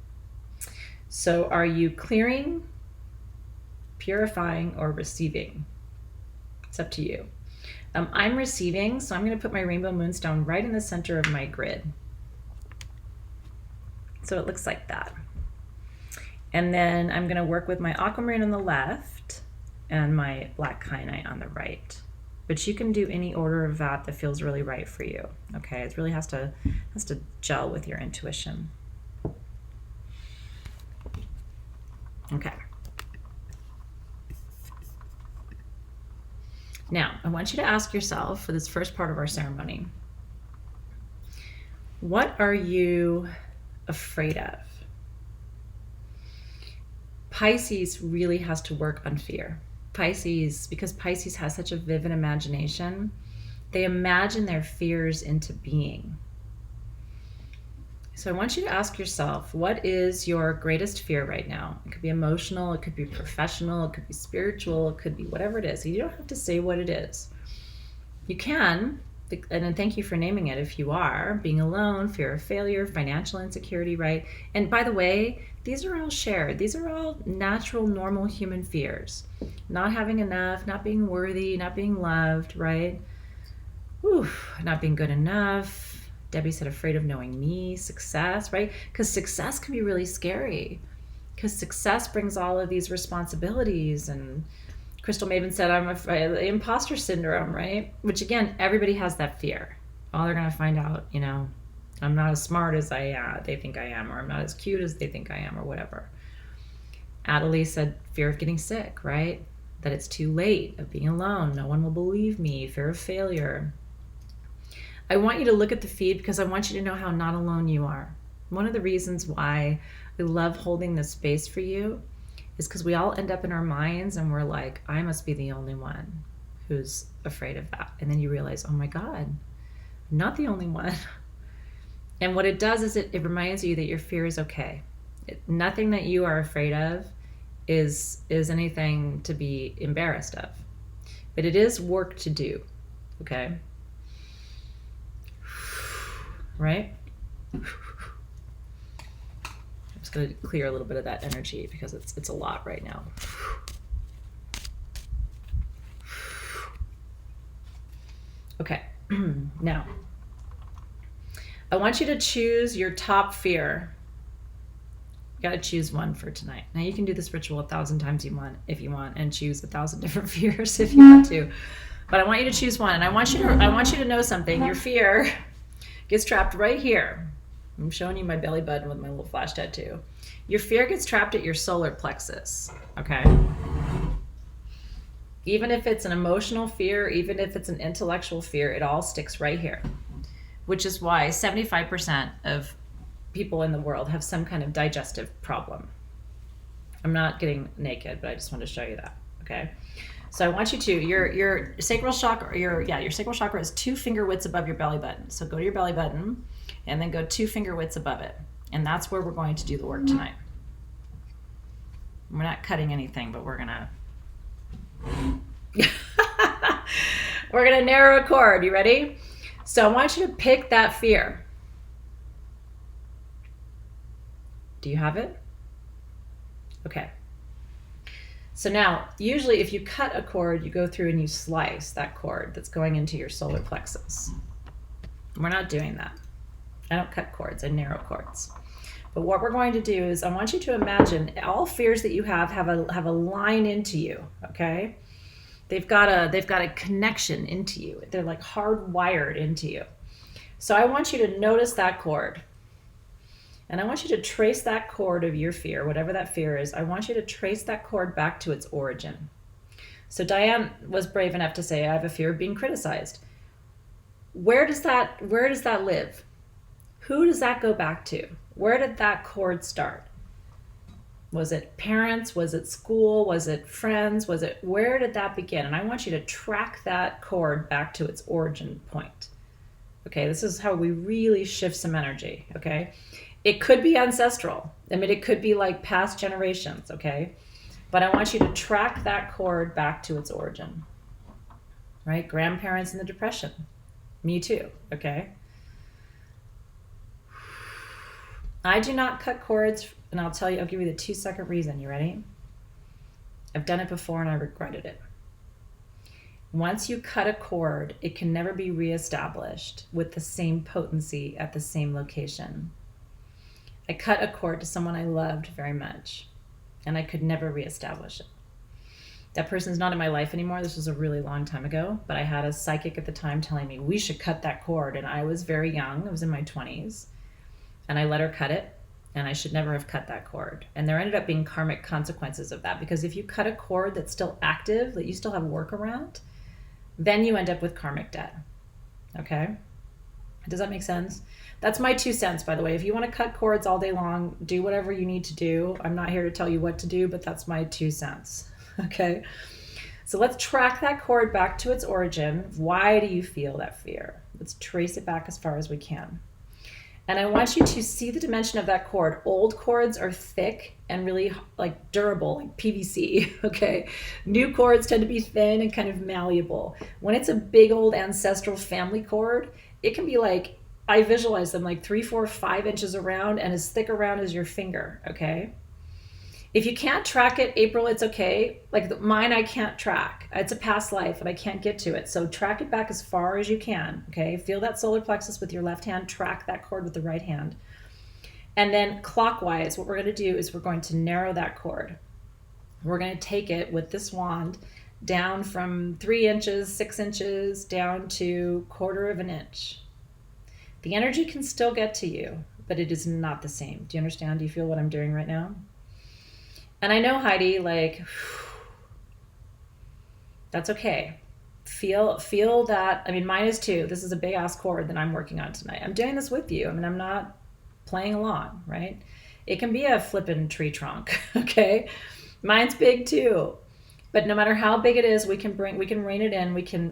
So are you clearing, purifying, or receiving? It's up to you. I'm receiving, so I'm going to put my rainbow moonstone right in the center of my grid. So it looks like that. And then I'm going to work with my aquamarine on the left and my black kyanite on the right. But you can do any order of that feels really right for you. Okay, it really has to gel with your intuition. Okay. Now, I want you to ask yourself for this first part of our ceremony, what are you afraid of? Pisces really has to work on fear. Because Pisces has such a vivid imagination, they imagine their fears into being. So I want you to ask yourself, what is your greatest fear right now? It could be emotional, it could be professional, it could be spiritual, it could be whatever it is. You don't have to say what it is. You can, and thank you for naming it if you are, being alone, fear of failure, financial insecurity, right? And by the way, these are all shared. These are all natural, normal human fears. Not having enough, not being worthy, not being loved, right? Not being good enough. Debbie said afraid of knowing me, success, right? Because success can be really scary. Because success brings all of these responsibilities. And Crystal Maven said, I'm afraid, imposter syndrome, right? Which again, everybody has that fear. Oh, they're going to find out, I'm not as smart as they think I am, or I'm not as cute as they think I am, or whatever. Adelie said fear of getting sick, right? That it's too late, of being alone. No one will believe me, fear of failure. I want you to look at the feed because I want you to know how not alone you are. One of the reasons why I love holding this space for you is because we all end up in our minds and we're like, I must be the only one who's afraid of that. And then you realize, oh my God, I'm not the only one. And what it does is it reminds you that your fear is okay. Nothing that you are afraid of is anything to be embarrassed of. But it is work to do, okay? Right? I'm just going to clear a little bit of that energy because it's a lot right now. Okay, now, I want you to choose your top fear. You got to choose one for tonight. Now you can do this ritual 1,000 times if you want, and choose 1,000 different fears if you want to. But I want you to choose one, and I want you to know something. Your fear gets trapped right here. I'm showing you my belly button with my little flash tattoo. Your fear gets trapped at your solar plexus. Okay. Even if it's an emotional fear, even if it's an intellectual fear, it all sticks right here. Which is why 75% of people in the world have some kind of digestive problem. I'm not getting naked, but I just want to show you that. Okay. So I want you to, your sacral chakra, your sacral chakra is 2 finger widths above your belly button. So go to your belly button and then go 2 finger widths above it. And that's where we're going to do the work tonight. We're not cutting anything, but we're gonna narrow a chord. You ready? So I want you to pick that fear. Do you have it? Okay. So now, usually if you cut a cord, you go through and you slice that cord that's going into your solar plexus. We're not doing that. I don't cut cords, I narrow cords. But what we're going to do is I want you to imagine all fears that you have a line into you, okay? They've got a connection into you. They're like hardwired into you. So I want you to notice that cord. And I want you to trace that cord of your fear, whatever that fear is. I want you to trace that cord back to its origin. So Diane was brave enough to say, I have a fear of being criticized. Where does that live? Who does that go back to? Where did that cord start? Was it parents? Was it school? Was it friends? Where did that begin? And I want you to track that cord back to its origin point. Okay, this is how we really shift some energy, okay? It could be ancestral. I mean, it could be like past generations, okay? But I want you to track that cord back to its origin, right? Grandparents in the Depression. Me too, okay? I do not cut cords, and I'll give you the 2-second reason. You ready? I've done it before and I regretted it. Once you cut a cord, it can never be reestablished with the same potency at the same location. I cut a cord to someone I loved very much, and I could never reestablish it. That person's not in my life anymore. This was a really long time ago, but I had a psychic at the time telling me we should cut that cord, and I was very young. I was in my 20s, and I let her cut it, and I should never have cut that cord. And there ended up being karmic consequences of that, because if you cut a cord that's still active, that you still have work around, then you end up with karmic debt. Okay? Does that make sense? That's my 2 cents, by the way. If you want to cut cords all day long, do whatever you need to do. I'm not here to tell you what to do, but that's my 2 cents. Okay? So let's track that cord back to its origin. Why do you feel that fear? Let's trace it back as far as we can. And I want you to see the dimension of that cord. Old cords are thick and really like durable, like PVC, okay? New cords tend to be thin and kind of malleable. When it's a big old ancestral family cord, it can be like, I visualize them like 3, 4, 5 inches around and as thick around as your finger, okay? If you can't track it, April, it's okay. Like mine, I can't track. It's a past life and I can't get to it. So track it back as far as you can, okay? Feel that solar plexus with your left hand, track that cord with the right hand. And then clockwise, what we're gonna do is we're going to narrow that cord. We're gonna take it with this wand down from 3 inches, 6 inches, down to 1/4 of an inch. The energy can still get to you, but it is not the same. Do you understand? Do you feel what I'm doing right now? And I know, Heidi, like, that's okay. Feel that. I mean, mine is too. This is a big ass cord that I'm working on tonight. I'm doing this with you. I mean, I'm not playing along, right? It can be a flippin' tree trunk, okay? Mine's big too. But no matter how big it is, we can rein it in. We can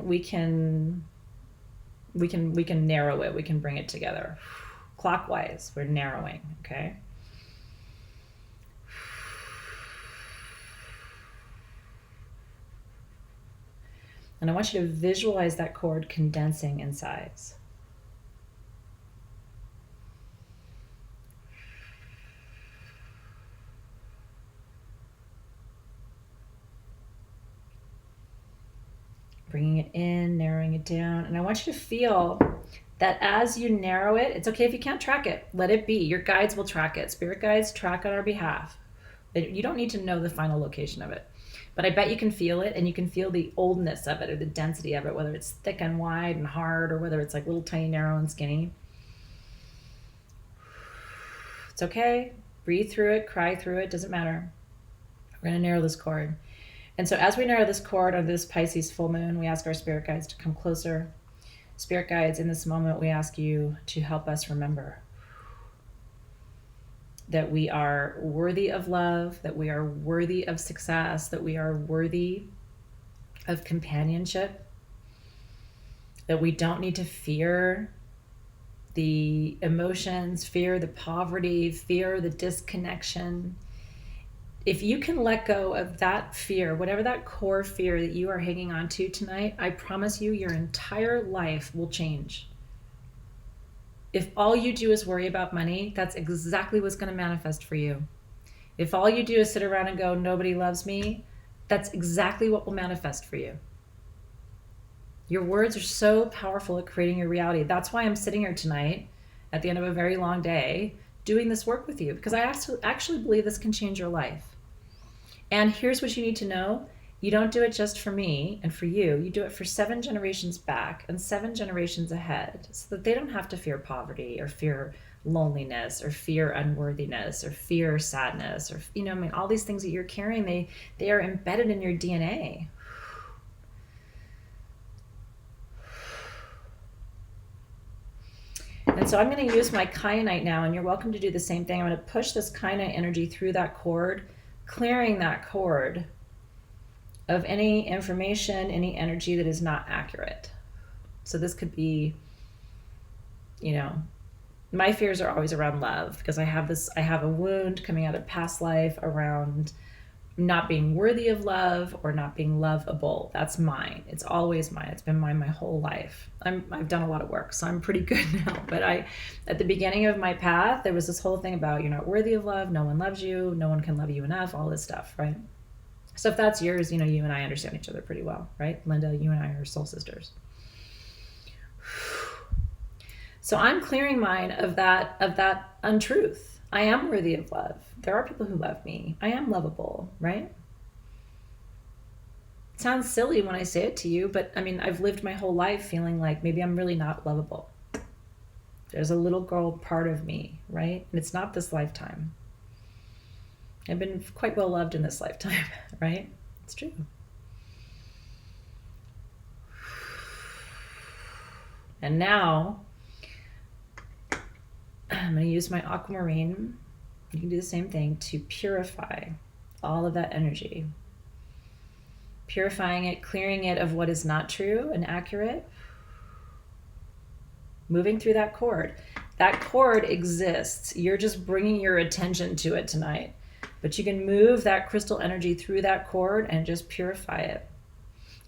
narrow it. We can bring it together. clockwise. We're narrowing, okay? And I want you to visualize that cord condensing in size. Bringing it in, narrowing it down. And I want you to feel that as you narrow it, it's okay if you can't track it. Let it be. Your guides will track it. Spirit guides track on our behalf. You don't need to know the final location of it. But I bet you can feel it, and you can feel the oldness of it or the density of it, whether it's thick and wide and hard or whether it's like little tiny, narrow and skinny. It's okay. Breathe through it, cry through it, doesn't matter. We're going to narrow this cord. And so as we narrow this cord on this Pisces full moon, we ask our spirit guides to come closer. Spirit guides, in this moment, we ask you to help us remember that we are worthy of love, that we are worthy of success, that we are worthy of companionship, that we don't need to fear the emotions, fear the poverty, fear the disconnection. If you can let go of that fear, whatever that core fear that you are hanging on to tonight, I promise you your entire life will change. If all you do is worry about money, that's exactly what's going to manifest for you. If all you do is sit around and go, nobody loves me, that's exactly what will manifest for you. Your words are so powerful at creating your reality. That's why I'm sitting here tonight at the end of a very long day doing this work with you, because I actually believe this can change your life. And here's what you need to know. You don't do it just for me and for you. You do it for 7 generations back and 7 generations ahead, so that they don't have to fear poverty or fear loneliness or fear unworthiness or fear sadness or, all these things that you're carrying, they are embedded in your DNA. And so I'm going to use my kyanite now, and you're welcome to do the same thing. I'm going to push this kyanite energy through that cord, clearing that cord of any information, any energy that is not accurate. So this could be, my fears are always around love, because I have a wound coming out of past life around not being worthy of love or not being lovable. That's mine. It's always mine. It's been mine my whole life. I've done a lot of work, so I'm pretty good now. But at the beginning of my path, there was this whole thing about you're not worthy of love, no one loves you, no one can love you enough, all this stuff, right? So if that's yours, you and I understand each other pretty well, right? Linda, you and I are soul sisters. So I'm clearing mine of that untruth. I am worthy of love. There are people who love me. I am lovable, right? It sounds silly when I say it to you, but I've lived my whole life feeling like maybe I'm really not lovable. There's a little girl part of me, right? And it's not this lifetime. I've been quite well loved in this lifetime, right? It's true. And now I'm going to use my aquamarine. You can do the same thing to purify all of that energy. Purifying it, clearing it of what is not true and accurate. Moving through that cord. That cord exists. You're just bringing your attention to it tonight. But you can move that crystal energy through that cord and just purify it.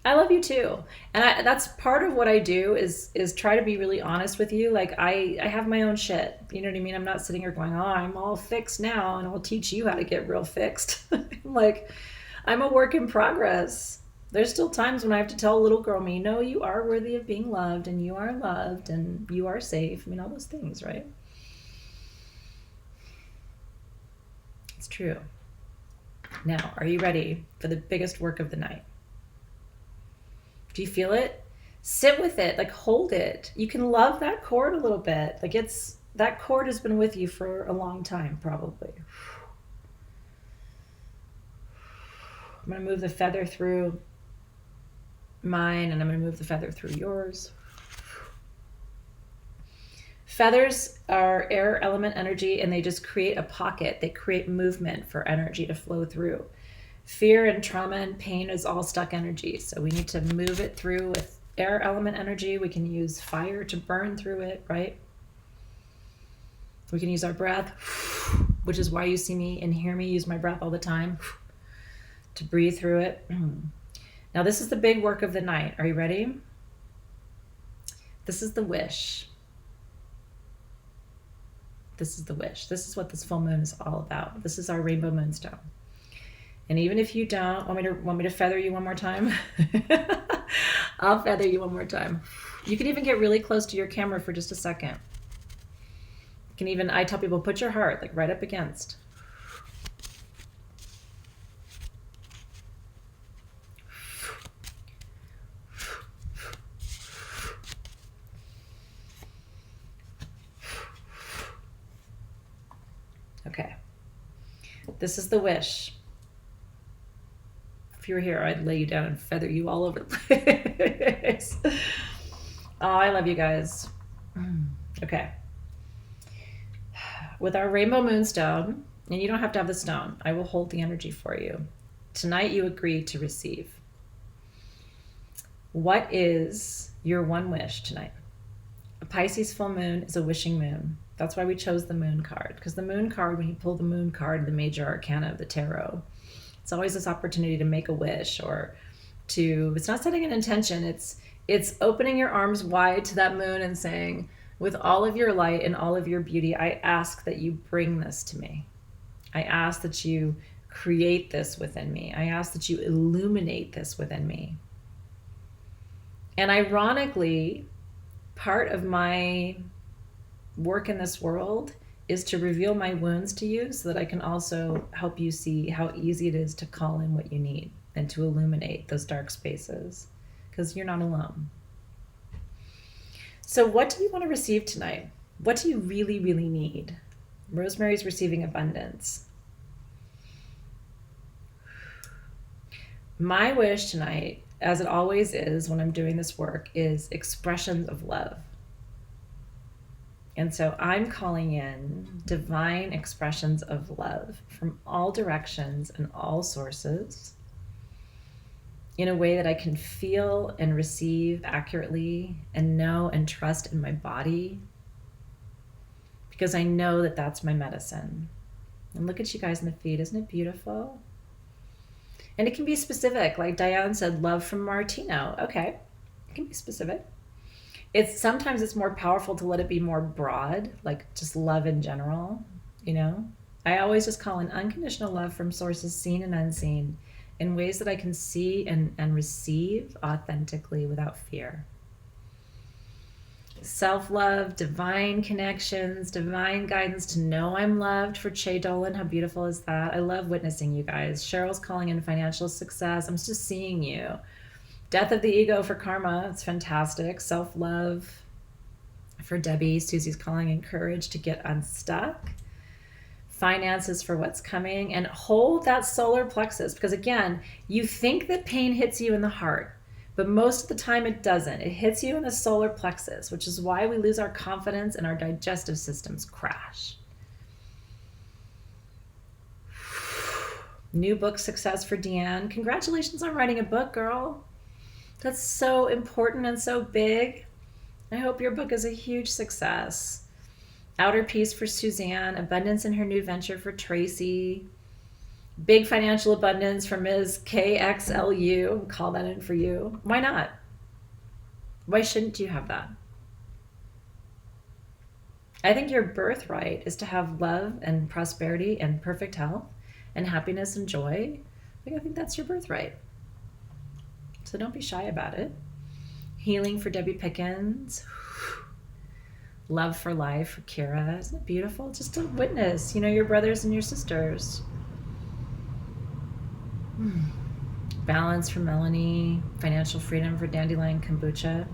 I love you too. And that's part of what I do is try to be really honest with you. Like I have my own shit. You know what I mean? I'm not sitting here going, oh, I'm all fixed now and I'll teach you how to get real fixed. Like I'm a work in progress. There's still times when I have to tell a little girl me, no, you are worthy of being loved and you are loved and you are safe. All those things, right? It's true. Now, are you ready for the biggest work of the night? Do you feel it? Sit with it, like hold it. You can love that cord a little bit. Like that cord has been with you for a long time, probably. I'm going to move the feather through mine, and I'm going to move the feather through yours. Feathers are air element energy, and they just create a pocket. They create movement for energy to flow through. Fear and trauma and pain is all stuck energy, so we need to move it through with air element energy. We can use fire to burn through it, right? We can use our breath, which is why you see me and hear me use my breath all the time to breathe through it. Now, this is the big work of the night. Are you ready? This is the wish. This is the wish. This is what this full moon is all about. This is our rainbow moonstone. And even if you don't want me to feather you one more time, I'll feather you one more time. You can even get really close to your camera for just a second. You can even, I tell people, put your heart like right up against. Okay. This is the wish. If you were here, I'd lay you down and feather you all over the place. Oh, I love you guys. Okay. With our rainbow moonstone, and you don't have to have the stone, I will hold the energy for you. Tonight you agree to receive. What is your one wish tonight? A Pisces full moon is a wishing moon. That's why we chose the moon card, because the moon card, when you pull the moon card, the major arcana of the tarot, it's always this opportunity to make a wish, or to, it's not setting an intention, it's opening your arms wide to that moon and saying, with all of your light and all of your beauty, I ask that you bring this to me. I ask that you create this within me. I ask that you illuminate this within me. And ironically, part of my work in this world is to reveal my wounds to you so that I can also help you see how easy it is to call in what you need and to illuminate those dark spaces, because you're not alone. So what do you want to receive tonight? What do you really, really need? Rosemary's receiving abundance. My wish tonight, as it always is when I'm doing this work, is expressions of love. And so I'm calling in divine expressions of love from all directions and all sources in a way that I can feel and receive accurately and know and trust in my body, because I know that that's my medicine. And look at you guys in the feed. Isn't it beautiful? And it can be specific. Like Diane said, love from Martino. Okay, it can be specific. Sometimes it's more powerful to let it be more broad, like just love in general, you know? I always just call in unconditional love from sources seen and unseen in ways that I can see and receive authentically without fear. Self-love, divine connections, divine guidance to know I'm loved for Che Dolan. How beautiful is that? I love witnessing you guys. Cheryl's calling in financial success. I'm just seeing you. Death of the ego for karma. It's fantastic. Self-love for Debbie. Susie's calling in courage to get unstuck. Finances for what's coming. And hold that solar plexus, because again, you think that pain hits you in the heart, but most of the time it doesn't. It hits you in the solar plexus, which is why we lose our confidence and our digestive systems crash. New book success for Deanne. Congratulations on writing a book, girl. That's so important and so big. I hope your book is a huge success. Outer peace for Suzanne. Abundance in her new venture for Tracy. Big financial abundance for Ms. KXLU. Call that in for you. Why not? Why shouldn't you have that? I think your birthright is to have love and prosperity and perfect health and happiness and joy. I think that's your birthright. So don't be shy about it. Healing for Debbie Pickens. Love for life for Kira. Isn't it beautiful? Just to witness, your brothers and your sisters. Balance for Melanie. Financial freedom for Dandelion Kombucha.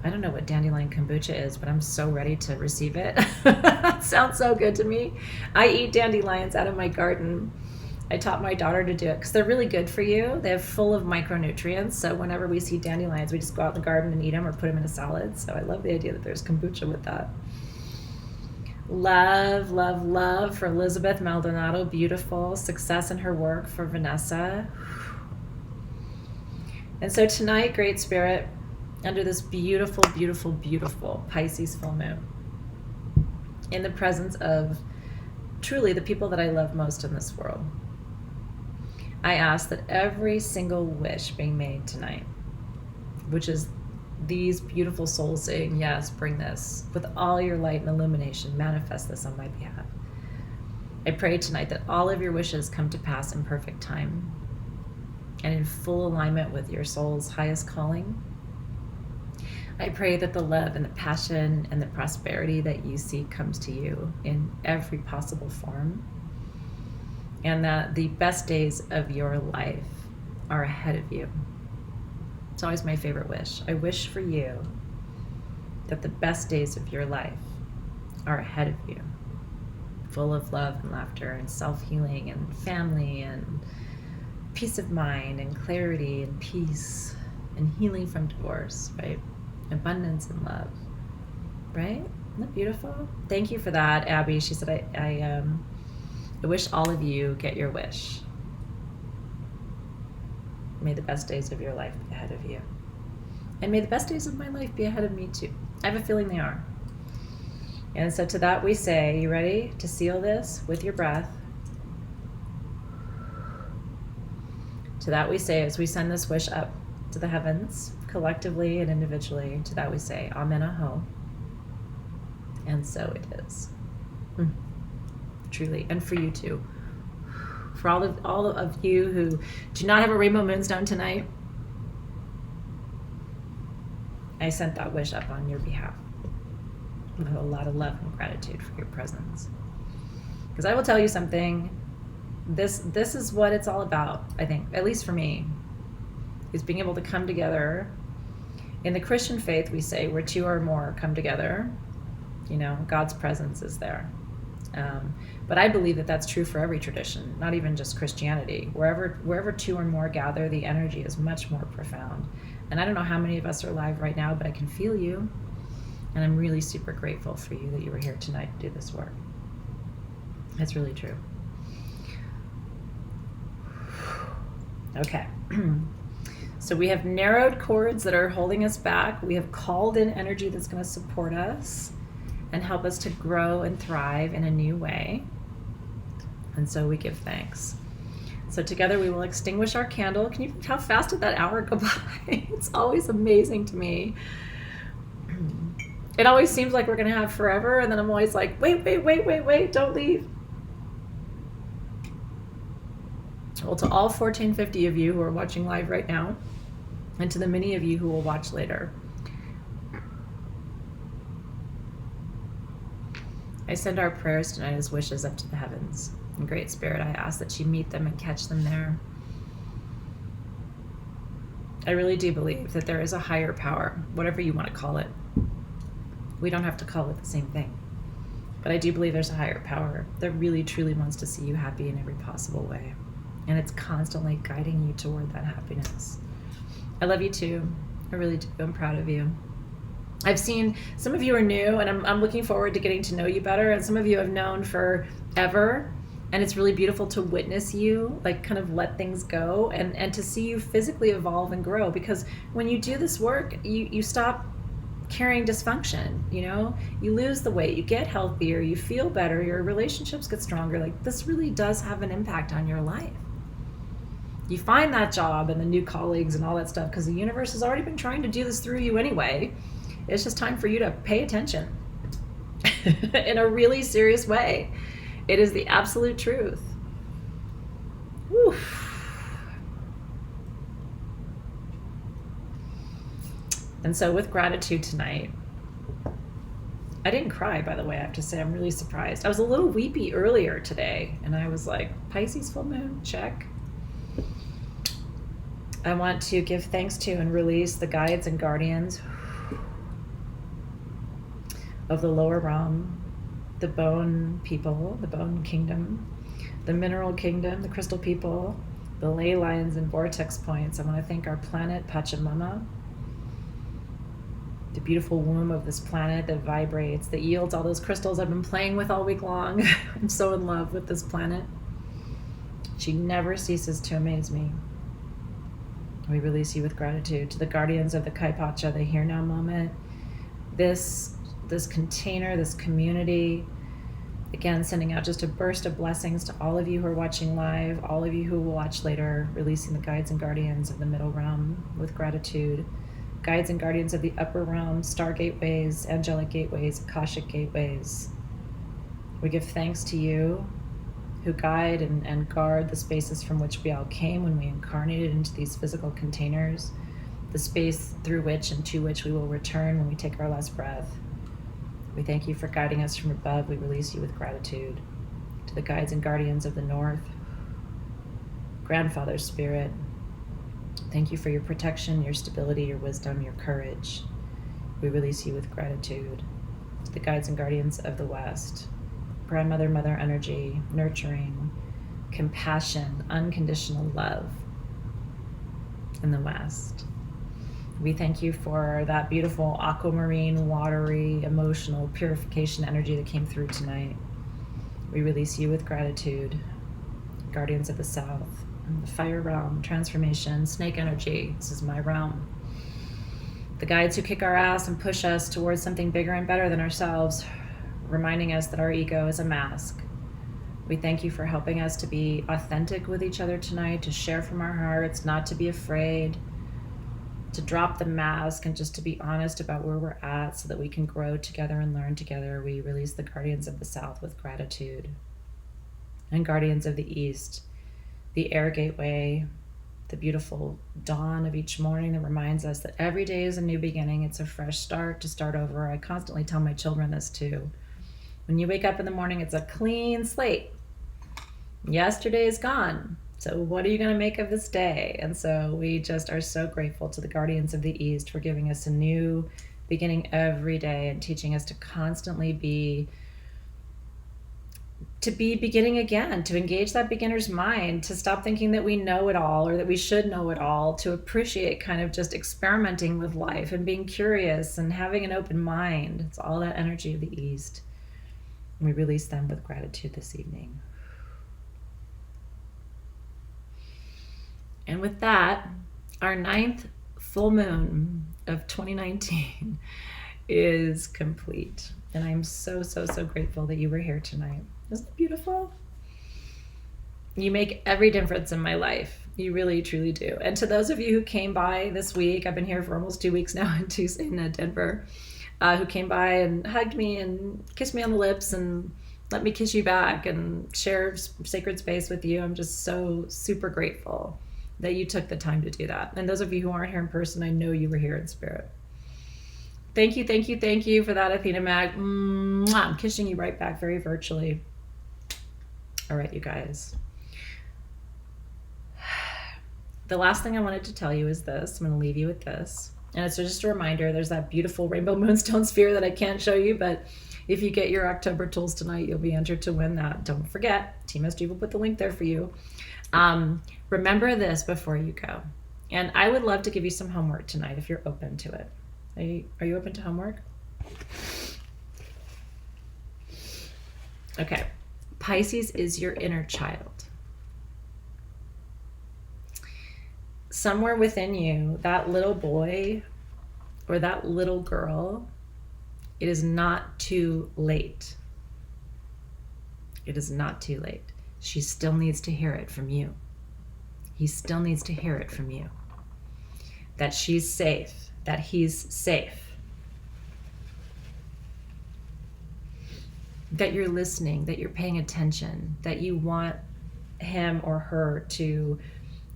I don't know what Dandelion Kombucha is, but I'm so ready to receive it. It sounds so good to me. I eat dandelions out of my garden. I taught my daughter to do it because they're really good for you. They're full of micronutrients. So whenever we see dandelions, we just go out in the garden and eat them or put them in a salad. So I love the idea that there's kombucha with that. Love, love, love for Elizabeth Maldonado. Beautiful. Success in her work for Vanessa. And so tonight, Great Spirit, under this beautiful, beautiful, beautiful Pisces full moon, in the presence of truly the people that I love most in this world, I ask that every single wish being made tonight, which is these beautiful souls saying, yes, bring this with all your light and illumination, manifest this on my behalf. I pray tonight that all of your wishes come to pass in perfect time and in full alignment with your soul's highest calling. I pray that the love and the passion and the prosperity that you seek comes to you in every possible form, and that the best days of your life are ahead of you. It's always my favorite wish. I wish for you that the best days of your life are ahead of you, full of love and laughter and self-healing and family and peace of mind and clarity and peace and healing from divorce, right? Abundance and love, right? Isn't that beautiful? Thank you for that, Abby. She said, I wish all of you get your wish. May the best days of your life be ahead of you. And may the best days of my life be ahead of me too. I have a feeling they are. And so to that we say, you ready to seal this with your breath? To that we say, as we send this wish up to the heavens, collectively and individually, to that we say, Amen Aho. And so it is. Truly. And for you too. For all of you who do not have a rainbow moonstone tonight, I sent that wish up on your behalf with a lot of love and gratitude for your presence. Because I will tell you something, this is what it's all about, I think, at least for me, is being able to come together. In the Christian faith, we say where two or more come together, God's presence is there. But I believe that that's true for every tradition, not even just Christianity. Wherever two or more gather, the energy is much more profound. And I don't know how many of us are alive right now, but I can feel you. And I'm really super grateful for you that you were here tonight to do this work. That's really true. Okay. So we have narrowed cords that are holding us back. We have called in energy that's going to support us and help us to grow and thrive in a new way. And so we give thanks. So together we will extinguish our candle. Can you think how fast did that hour go by? It's always amazing to me. It always seems like we're going to have forever, and then I'm always like, wait, don't leave. Well, to all 1450 of you who are watching live right now, and to the many of you who will watch later, I send our prayers tonight as wishes up to the heavens. In Great Spirit, I ask that you meet them and catch them there. I really do believe that there is a higher power, whatever you want to call it. We don't have to call it the same thing. But I do believe there's a higher power that really, truly wants to see you happy in every possible way. And it's constantly guiding you toward that happiness. I love you too. I really do. I'm proud of you. I've seen some of you are new, and I'm looking forward to getting to know you better. And some of you have known forever, and it's really beautiful to witness you, like kind of let things go, and to see you physically evolve and grow. Because when you do this work, you stop carrying dysfunction. You lose the weight, you get healthier, you feel better, your relationships get stronger. Like, this really does have an impact on your life. You find that job and the new colleagues and all that stuff because the universe has already been trying to do this through you anyway. It's just time for you to pay attention in a really serious way. It is the absolute truth. Whew. And so with gratitude tonight, I didn't cry, by the way, I have to say. I'm really surprised. I was a little weepy earlier today, and I was like, Pisces full moon, check. I want to give thanks to and release the guides and guardians of the lower realm, the bone people, the bone kingdom, the mineral kingdom, the crystal people, the ley lines and vortex points. I want to thank our planet, Pachamama, the beautiful womb of this planet that vibrates, that yields all those crystals I've been playing with all week long. I'm so in love with this planet. She never ceases to amaze me. We release you with gratitude to the guardians of the Kaipacha, the here now moment. This container, this community, Again, sending out just a burst of blessings to all of you who are watching live, all of you who will watch later, releasing the guides and guardians of the middle realm with gratitude, guides and guardians of the upper realm, star gateways, angelic gateways, Akashic gateways. We give thanks to you who guide and guard the spaces from which we all came when we incarnated into these physical containers, the space through which and to which we will return when we take our last breath. We thank you for guiding us from above. We release you with gratitude. To the guides and guardians of the north, Grandfather Spirit, thank you for your protection, your stability, your wisdom, your courage. We release you with gratitude. To the guides and guardians of the west, Grandmother, Mother energy, nurturing, compassion, unconditional love in the west. We thank you for that beautiful aquamarine, watery, emotional purification energy that came through tonight. We release you with gratitude. Guardians of the south, the fire realm, transformation, snake energy. This is my realm. The guides who kick our ass and push us towards something bigger and better than ourselves, reminding us that our ego is a mask. We thank you for helping us to be authentic with each other tonight, to share from our hearts, not to be afraid, to drop the mask and just to be honest about where we're at so that we can grow together and learn together. We release the guardians of the south with gratitude. And guardians of the east, the air gateway, the beautiful dawn of each morning that reminds us that every day is a new beginning. It's a fresh start to start over. I constantly tell my children this too. When you wake up in the morning, it's a clean slate. Yesterday is gone. So what are you going to make of this day? And so we just are so grateful to the guardians of the east for giving us a new beginning every day and teaching us to constantly be beginning again, to engage that beginner's mind, to stop thinking that we know it all or that we should know it all, to appreciate kind of just experimenting with life and being curious and having an open mind. It's all that energy of the east. And we release them with gratitude this evening. And with that, our 9th full moon of 2019 is complete. And I'm so, so, so grateful that you were here tonight. Isn't it beautiful? You make every difference in my life. You really, truly do. And to those of you who came by this week, I've been here for almost 2 weeks now in Denver, who came by and hugged me and kissed me on the lips and let me kiss you back and share sacred space with you. I'm just so super grateful that you took the time to do that. And those of you who aren't here in person, I know you were here in spirit. Thank you, thank you, thank you for that, Athena Mag. I'm kissing you right back very virtually. All right, you guys. The last thing I wanted to tell you is this. I'm going to leave you with this. And it's just a reminder, there's that beautiful rainbow moonstone sphere that I can't show you, but if you get your October tools tonight, you'll be entered to win that. Don't forget, Team SG will put the link there for you. Remember this before you go. And I would love to give you some homework tonight if you're open to it. Are you open to homework? Okay. Pisces is your inner child. Somewhere within you, that little boy or that little girl, it is not too late. It is not too late. She still needs to hear it from you. He still needs to hear it from you. That she's safe, that he's safe. That you're listening, that you're paying attention, that you want him or her to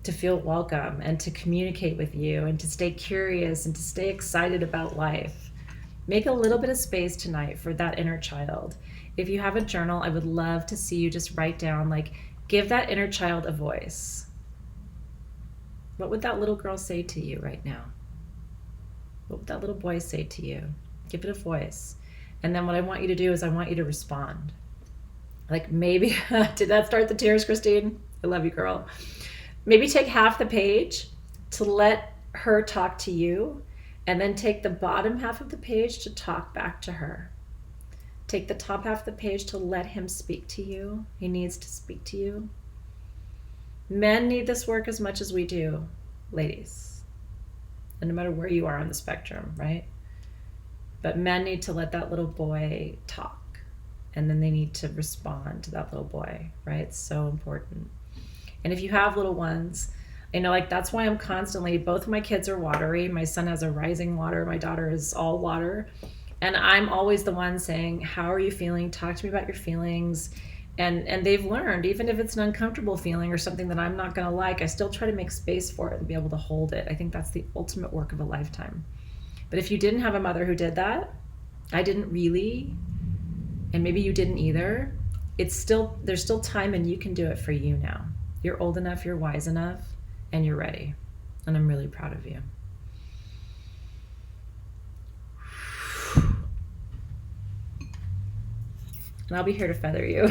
feel welcome and to communicate with you and to stay curious and to stay excited about life. Make a little bit of space tonight for that inner child. If you have a journal, I would love to see you just write down, like, give that inner child a voice. What would that little girl say to you right now? What would that little boy say to you? Give it a voice. And then what I want you to do is I want you to respond. Like maybe, did that start the tears, Christine? I love you, girl. Maybe take half the page to let her talk to you, and then take the bottom half of the page to talk back to her. Take the top half of the page to let him speak to you. He needs to speak to you. Men need this work as much as we do, ladies. And no matter where you are on the spectrum, right? But men need to let that little boy talk and then they need to respond to that little boy, right? It's so important. And if you have little ones, I know, like, that's why I'm constantly, both of my kids are watery. My son has a rising water. My daughter is all water. And I'm always the one saying, how are you feeling? Talk to me about your feelings. And they've learned, even if it's an uncomfortable feeling or something that I'm not going to like, I still try to make space for it and be able to hold it. I think that's the ultimate work of a lifetime. But if you didn't have a mother who did that, I didn't really, and maybe you didn't either, there's still time, and you can do it for you now. You're old enough, you're wise enough, and you're ready. And I'm really proud of you. And I'll be here to feather you.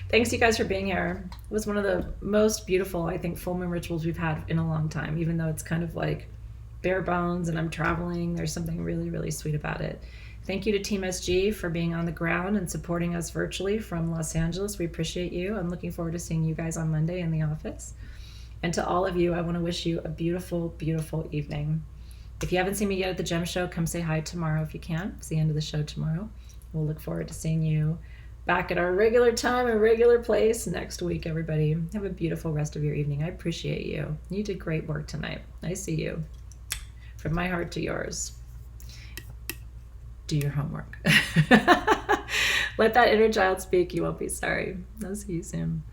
Thanks, you guys, for being here. It was one of the most beautiful, I think, full moon rituals we've had in a long time, even though it's kind of like bare bones and I'm traveling. There's something really, really sweet about it. Thank you to Team SG for being on the ground and supporting us virtually from Los Angeles. We appreciate you. I'm looking forward to seeing you guys on Monday in the office. And to all of you, I want to wish you a beautiful, beautiful evening. If you haven't seen me yet at the Gem Show, come say hi tomorrow if you can. It's the end of the show tomorrow. We'll look forward to seeing you back at our regular time and regular place next week, everybody. Have a beautiful rest of your evening. I appreciate you. You did great work tonight. I see you. From my heart to yours. Do your homework. Let that inner child speak. You won't be sorry. I'll see you soon.